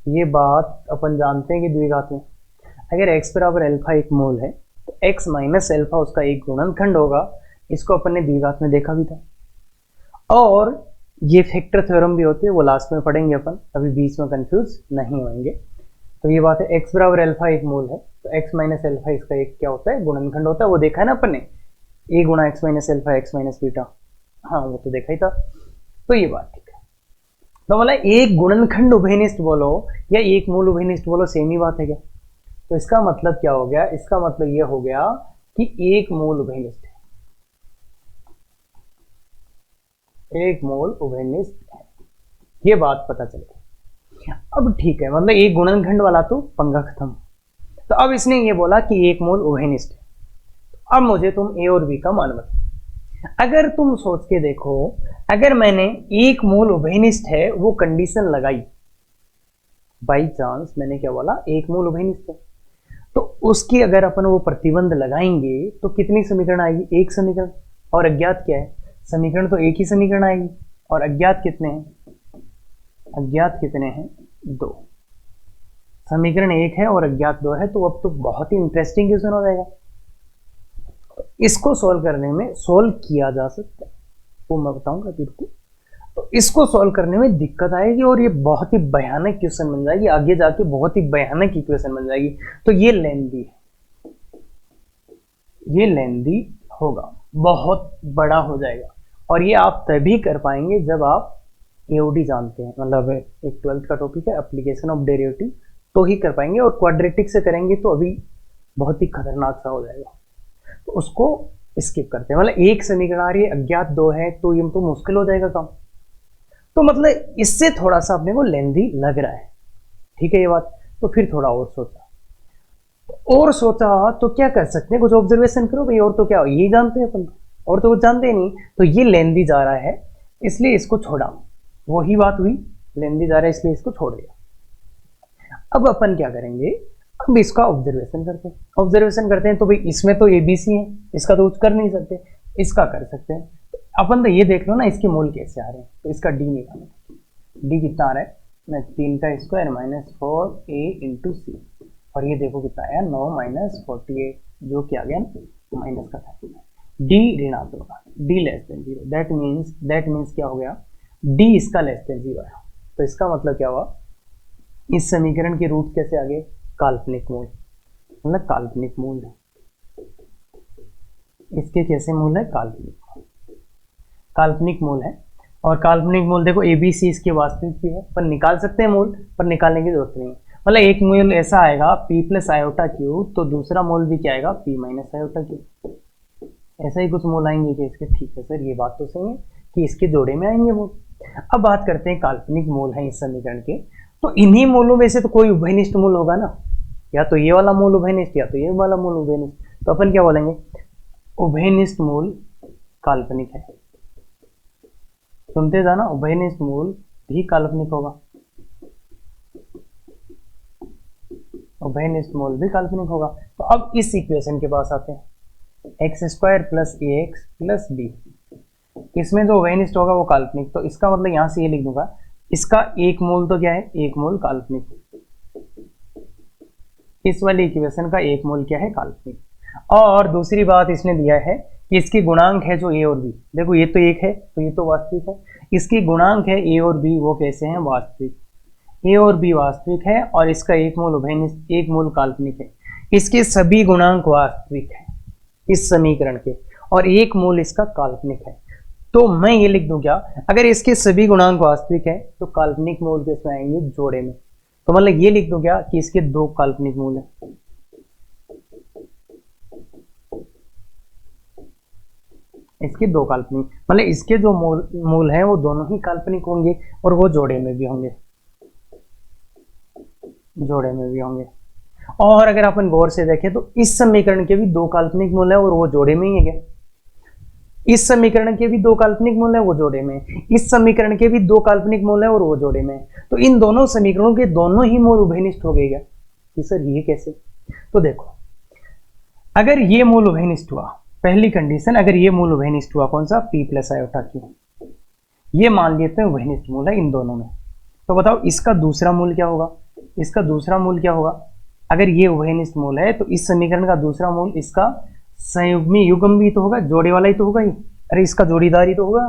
ये बात अपन जानते हैं कि द्विघात में अगर x बराबर अल्फा एक मूल है तो x माइनस अल्फा उसका एक गुणनखंड होगा। इसको अपन ने द्विघात में देखा भी था। और ये फैक्टर थ्योरम भी होते हैं, वो लास्ट में पढ़ेंगे अपन, अभी बीच में कंफ्यूज नहीं होंगे। तो ये बात है, x बराबर अल्फा एक मूल है तो x माइनस अल्फा इसका एक क्या होता है? गुणनखंड होता है। वो देखा है ना अपन ने, a गुणा x minus alpha x minus beta, हाँ वो तो देखा ही था। तो ये बात ठीक है। तो बोला एक गुणनखंड उभयनिष्ठ बोलो या एक मूल उभयनिष्ठ बोलो, सेम ही बात है क्या? तो इसका मतलब क्या हो गया? इसका मतलब ये हो गया कि एक मूल उभयनिष्ठ है, एक मूल उभयनिष्ठ है, ये बात पता चल गई। अब ठीक है, मतलब एक गुणनखंड वाला तो पंगा खत्म। तो अब इसने ये बोला कि एक मूल उभयनिष्ठ है। अब मुझे तुम a और b का मान बताओ। अगर तुम सोच के देखो, अगर मैंने एक मूल उभयनिष्ठ है वो कंडीशन लगाई, बाई चांस मैंने क्या बोला? एक मूल उभयनिष्ठ है, तो उसकी अगर अपन वो प्रतिबंध लगाएंगे तो कितनी समीकरण आएगी? एक समीकरण। और अज्ञात क्या है? समीकरण तो एक ही समीकरण आएगी। और अज्ञात कितने हैं? अज्ञात कितने हैं? 2। समीकरण एक है और अज्ञात 2 है। तो अब तो बहुत ही इंटरेस्टिंग क्वेश्चन हो जाएगा। इसको सॉल्व करने में सॉल्व किया जा सकता है, वो मैं बताऊंगा फिर को। तो इसको सॉल्व करने में दिक्कत आएगी और ये बहुत ही भयानक क्वेश्चन बन जाएगी, आगे जाके बहुत ही भयानक क्वेश्चन बन जाएगी। तो ये लेंदी है, ये लेंदी होगा, बहुत बड़ा हो जाएगा। और ये आप तभी कर पाएंगे जब आप एओडी जानते हैं, मतलब एक 12th का टॉपिक है एप्लीकेशन ऑफ डेरिवेटिव, तो ही कर पाएंगे। और क्वाड्रेटिक से करेंगे तो अभी बहुत ही खतरनाक सा हो जाएगा, तो उसको स्किप करते हैं। मतलब एक समीकरण आ रही है, अज्ञात 2 है, तो ये तो मुश्किल हो जाएगा काम। तो मतलब इससे थोड़ा सा अपने को लेंदी लग रहा है, ठीक है ये बात। तो फिर थोड़ा और सोचा तो क्या कर सकते हैं? कुछ ऑब्जर्वेशन करो भाई। और तो क्या ये जानते हैं अपन, और तो कुछ जानते ही नहीं। तो ये लेंदी जा रहा है इसलिए इसको छोड़ा, वही बात हुई, लेंदी जा रहा है इसलिए इसको छोड़ दिया। अब अपन क्या करेंगे? अब इसका ऑब्जर्वेशन करते हैं। तो भाई इसमें तो ABC है, इसका तो कुछ कर नहीं सकते, इसका कर सकते हैं। अपन तो ये देख लो ना इसके मोल कैसे आ रहे हैं। तो इसका D निकालो, D कितना आ रहा है? मैं 3 का स्क्वायर -4a/c, और ये देखो कितना आया 9 - 48, जो कि आ गया माइनस का साइन। डी ऋणात्मक, D less than 0, that means क्या हो गया, डी इसका लेस देन 0 है। तो इसका मतलब क्या हुआ, इस समीकरण के रूट कैसे आ गए, काल्पनिक मूल, मतलब काल्पनिक मूल है, इसके कैसे मूल है, काल्पनिक मूल है। और काल्पनिक मूल देखो ए बी सी इसके वास्तविक भी है, पर निकाल सकते हैं मूल, पर निकालने की जरूरत नहीं है। मतलब एक मूल ऐसा आएगा p + आयोटा क्यूब, तो दूसरा मूल भी क्या आएगा p - आयोटा क्यूब। ऐसा ही कुछ मूल आएंगे कि इसके, ठीक है सर ये बात तो सही है कि इसके जोड़े में आएंगे मूल। अब बात करते हैं काल्पनिक मूल है इस समीकरण के, तो इन्हीं मूलों में से तो कोई उभयनिष्ठ मूल होगा ना, या तो ये वाला मूल उभयनिष्ठ या तो ये वाला मूल उभयनिष्ठ। तो अपन क्या बोलेंगे, उभयनिष्ठ मूल काल्पनिक है। सुनते जाना, उभयनिष्ठ मूल भी काल्पनिक होगा, उभयनिष्ठ मूल भी काल्पनिक होगा। तो अब इस इक्वेशन के पास आते हैं, x² + ax + b, इसमें जो उभयनिष्ठ होगा वो काल्पनिक। तो इसका मतलब यहां से ये लिख दूंगा, इसका एक मूल तो क्या है, एक मूल काल्पनिक, इस वाली इक्वेशन का एक मूल क्या है, काल्पनिक। और दूसरी बात इसने दिया है कि इसकी गुणांक है जो a और b, देखो ये तो एक है तो ये तो वास्तविक है, इसकी गुणांक है a और b, वो कैसे हैं, वास्तविक। a और b वास्तविक है और इसका एक मूल उभयनिष्ठ, एक मूल काल्पनिक है। इसके सभी गुणांक वास्तविक है इस समीकरण के, और एक मूल इसका काल्पनिक है। तो मैं ये लिख दूं क्या, अगर इसके सभी गुणांक वास्तविक है तो काल्पनिक मूल किसमें आएंगे, जोड़े में। तो मतलब ये लिख दूं क्या कि इसके दो काल्पनिक मूल है, इसके दो काल्पनिक, मतलब इसके जो मूल हैं वो दोनों ही काल्पनिक होंगे और वो जोड़े में भी होंगे, जोड़े में भी होंगे। और अगर अपन गौर से देखें तो इस समीकरण के भी दो काल्पनिक मूल है और वो जोड़े में ही है क्या, इस समीकरण के भी दो काल्पनिक मूल है वो जोड़े में, इस समीकरण के भी दो काल्पनिक मूल है और वो जोड़े में। तो इन दोनों समीकरणों के दोनों ही मूल उभयनिष्ठ हो गए क्या, कि सर ये कैसे। तो देखो अगर ये मूल उभयनिष्ठ हुआ, पहली कंडीशन, अगर ये मूल उभयनिष्ठ हुआ, कौन सा, p + आयोटा क्यूब, ये मान लेते हैं उभयनिष्ठ मूल है इन दोनों में। तो बताओ इसका दूसरा मूल क्या होगा, इसका दूसरा मूल क्या होगा, अगर ये उभयनिष्ठ मूल है तो इस समीकरण का दूसरा मूल इसका संयुग्मी युग्म भी तो होगा, जोड़े वाला ही तो होगा ही, अरे इसका जोड़ीदार ही तो होगा।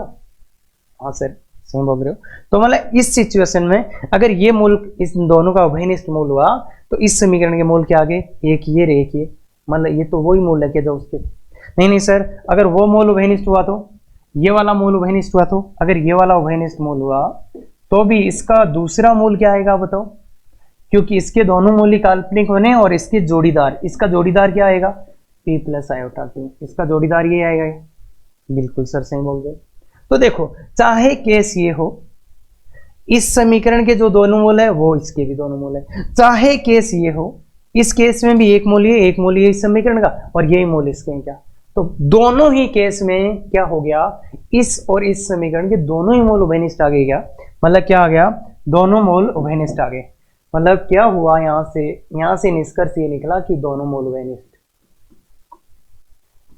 हाँ सर सही बोल रहे हो। तो मतलब इस सिचुएशन में अगर ये मूल इस दोनों का उभयनिष्ठ मूल हुआ तो इस समीकरण के मूल के आगे एक ये रे एक ये, मतलब ये तो वही मूल है क्या जो उसके, नहीं सर, अगर वो मूल उभयनिष्ठ हुआ तो ये वाला मूल उभयनिष्ठ हुआ, तो अगर ये वाला उभयनिष्ठ मूल हुआ तो भी इसका दूसरा मूल क्या आएगा बताओ, क्योंकि इसके दोनों मूल ही काल्पनिक होने और इसके जोड़ीदार, इसका जोड़ीदार क्या आएगा, p + आयोटा क्यूब, इसका जोड़ीदार ये आएगा। बिल्कुल सर सही बोल रहे। तो देखो चाहे केस ये हो, इस समीकरण के जो दोनों मूल है वो इसके भी दोनों मूल है, चाहे केस ये हो, इस केस में भी एक मूल ये, एक मूल ये इस समीकरण का और यही मूल इसके हैं क्या, तो दोनों ही केस में क्या हो गया, इस और इस समीकरण के दोनों ही मूल उभयनिष्ठ आ गए क्या, मतलब क्या आ गया, दोनों मूल उभयनिष्ठ आ गए। मतलब क्या हुआ, यहां से निष्कर्ष ये निकला कि दोनों मूल उभयनिष्ठ,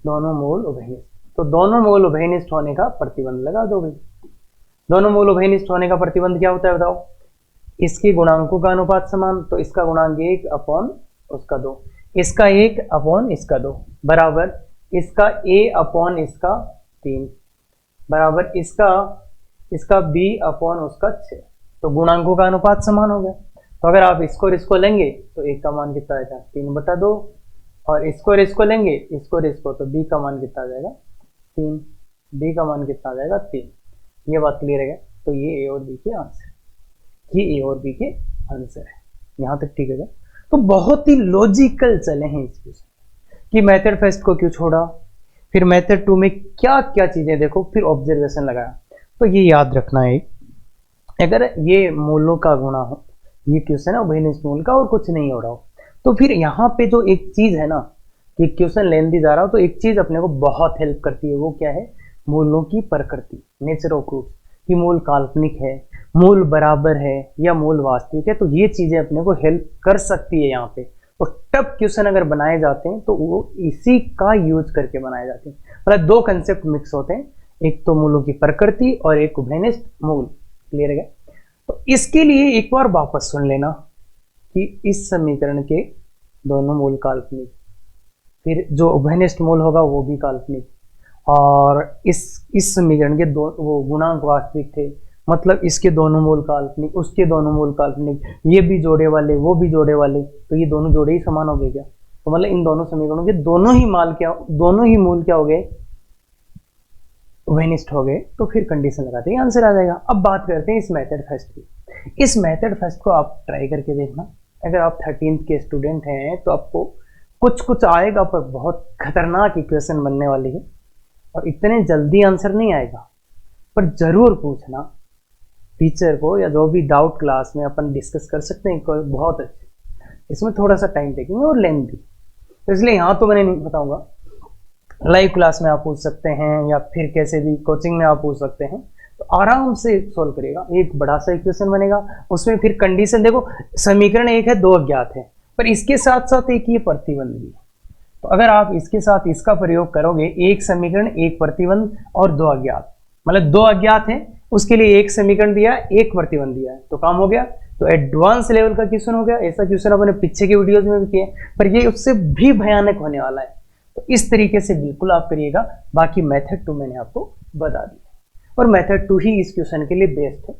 दोनों मूल उभयनिष्ठ। तो दोनों मूल उभयनिष्ठ होने का प्रतिबंध लगा दो भाई। दोनों मूल उभयनिष्ठ होने का प्रतिबंध क्या होता है बताओ, इसके गुणांकों का अनुपात समान, तो इसका गुणांक 1/, उसका 2, इसका 1/, इसका 2, बराबर इसका a/, इसका 3, बराबर इसका b/, उसका 6। तो गुणांकों का अनुपात समान हो गया। तो अगर आप इसको और इसको लेंगे तो एक का मान कितना आएगा, 3/2, और इसको और इसको लेंगे, इसको और इसको, तो b का मान कितना आ जाएगा, 3, b का मान कितना आ जाएगा, 3। ये बात क्लियर है। तो ये a और b के आंसर, ये a और b के आंसर है, यहां तक ठीक है। तो बहुत ही लॉजिकल चले हैं इस क्वेश्चन कि मेथड फर्स्ट को क्यों छोड़ा, फिर मेथड 2 में क्या क्या चीजें देखो, फिर ऑब्जर्वेशन लगाया। तो ये याद रखना है, अगर ये मूलों का गुणा हो, ये क्वेश्चन है उभयनिष्ठ मूल का और कुछ नहीं हो रहा हो, तो फिर यहाँ पे जो एक चीज है ना कि क्वेश्चन लेंदी जा रहा हो, तो एक चीज अपने को बहुत हेल्प करती है, वो क्या है, मूलों की प्रकृति, नेचर ऑफ रूट्स, कि मूल काल्पनिक है, मूल बराबर है या मूल वास्तविक है। तो ये चीजें अपने को हेल्प कर सकती है यहाँ पे। तो टफ क्वेश्चन अगर बनाए जाते हैं तो वो इसी का यूज करके बनाए जाते हैं। मतलब दो कंसेप्ट मिक्स होते हैं, एक तो मूलों की प्रकृति और एक उभयनिष्ठ मूल। क्लियर है क्या? तो इसके लिए एक बार वापस सुन लेना कि इस समीकरण के दोनों मूल काल्पनिक, फिर जो उभयनिष्ठ मूल होगा वो भी काल्पनिक, और इस समीकरण के दो वो गुणांक वास्तविक थे, मतलब इसके दोनों मूल काल्पनिक, उसके दोनों मूल काल्पनिक, ये भी जोड़े वाले वो भी जोड़े वाले, तो ये दोनों जोड़े ही समान हो गए क्या? तो मतलब इन दोनों समीकरणों के दोनों ही मूल क्या हो गए? उभयनिष्ठ हो गए। तो फिर कंडीशन लगाते ही आंसर आ जाएगा। अब बात करते हैं इस मेथड फर्स्ट की। इस मेथड फर्स्ट को आप ट्राई करके देखना। अगर आप 13th के स्टूडेंट हैं तो आपको कुछ कुछ आएगा, पर बहुत खतरनाक इक्वेशन बनने वाली है, और इतने जल्दी आंसर नहीं आएगा, पर जरूर पूछना टीचर को, या जो भी डाउट क्लास में अपन डिस्कस कर सकते हैं, बहुत अच्छे। इसमें थोड़ा सा टाइम टेकिंग और लेंथी, तो इसलिए यहाँ तो मैंने नहीं बताऊंगा। लाइव क्लास में आप पूछ सकते हैं, या फिर कैसे भी कोचिंग में आप पूछ सकते हैं, तो आराम से सॉल्व करेगा। एक बड़ा सा इक्वेशन बनेगा, उसमें फिर कंडीशन देखो, समीकरण एक है, दो अज्ञात है, पर इसके साथ साथ एक ये प्रतिबंध भी है। तो अगर आप इसके साथ इसका प्रयोग करोगे, एक समीकरण, एक प्रतिबंध और दो अज्ञात, मतलब दो अज्ञात है, उसके लिए एक समीकरण दिया, एक प्रतिबंध दिया है, तो काम हो गया। तो एडवांस लेवल का क्वेश्चन हो गया। ऐसा क्वेश्चन अपने पीछे के वीडियोज में भी किए, पर ये उससे भी भयानक होने वाला है। तो इस तरीके से बिल्कुल आप करिएगा। बाकी मेथड 2 मैंने आपको बता दिया, और मेथड 2 ही इस क्वेश्चन के लिए बेस्ट है।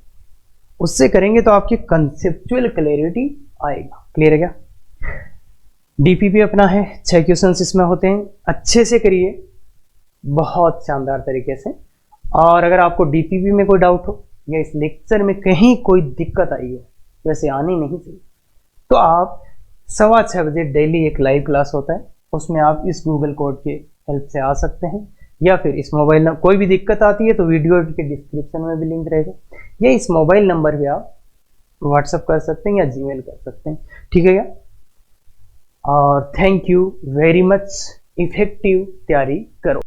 उससे करेंगे तो आपकी कंसेप्चुअल क्लैरिटी आएगा। क्लियर है क्या? डीपीपी अपना है, 6 क्वेश्चन इसमें होते हैं। अच्छे से करिए, बहुत शानदार तरीके से। और अगर आपको डीपीपी में कोई डाउट हो, या इस लेक्चर में कहीं कोई दिक्कत आई हो, वैसे आनी नहीं चाहिए, तो आप 6:15 बजे डेली एक लाइव क्लास होता है, उसमें आप इस गूगल कोड के हेल्प से आ सकते हैं, या फिर इस मोबाइल नंबर, कोई भी दिक्कत आती है तो वीडियो के डिस्क्रिप्शन में भी लिंक रहेगा, या इस मोबाइल नंबर पे आप व्हाट्सअप कर सकते हैं या जीमेल कर सकते हैं। ठीक है क्या? और thank you very much. Effective तैयारी करो।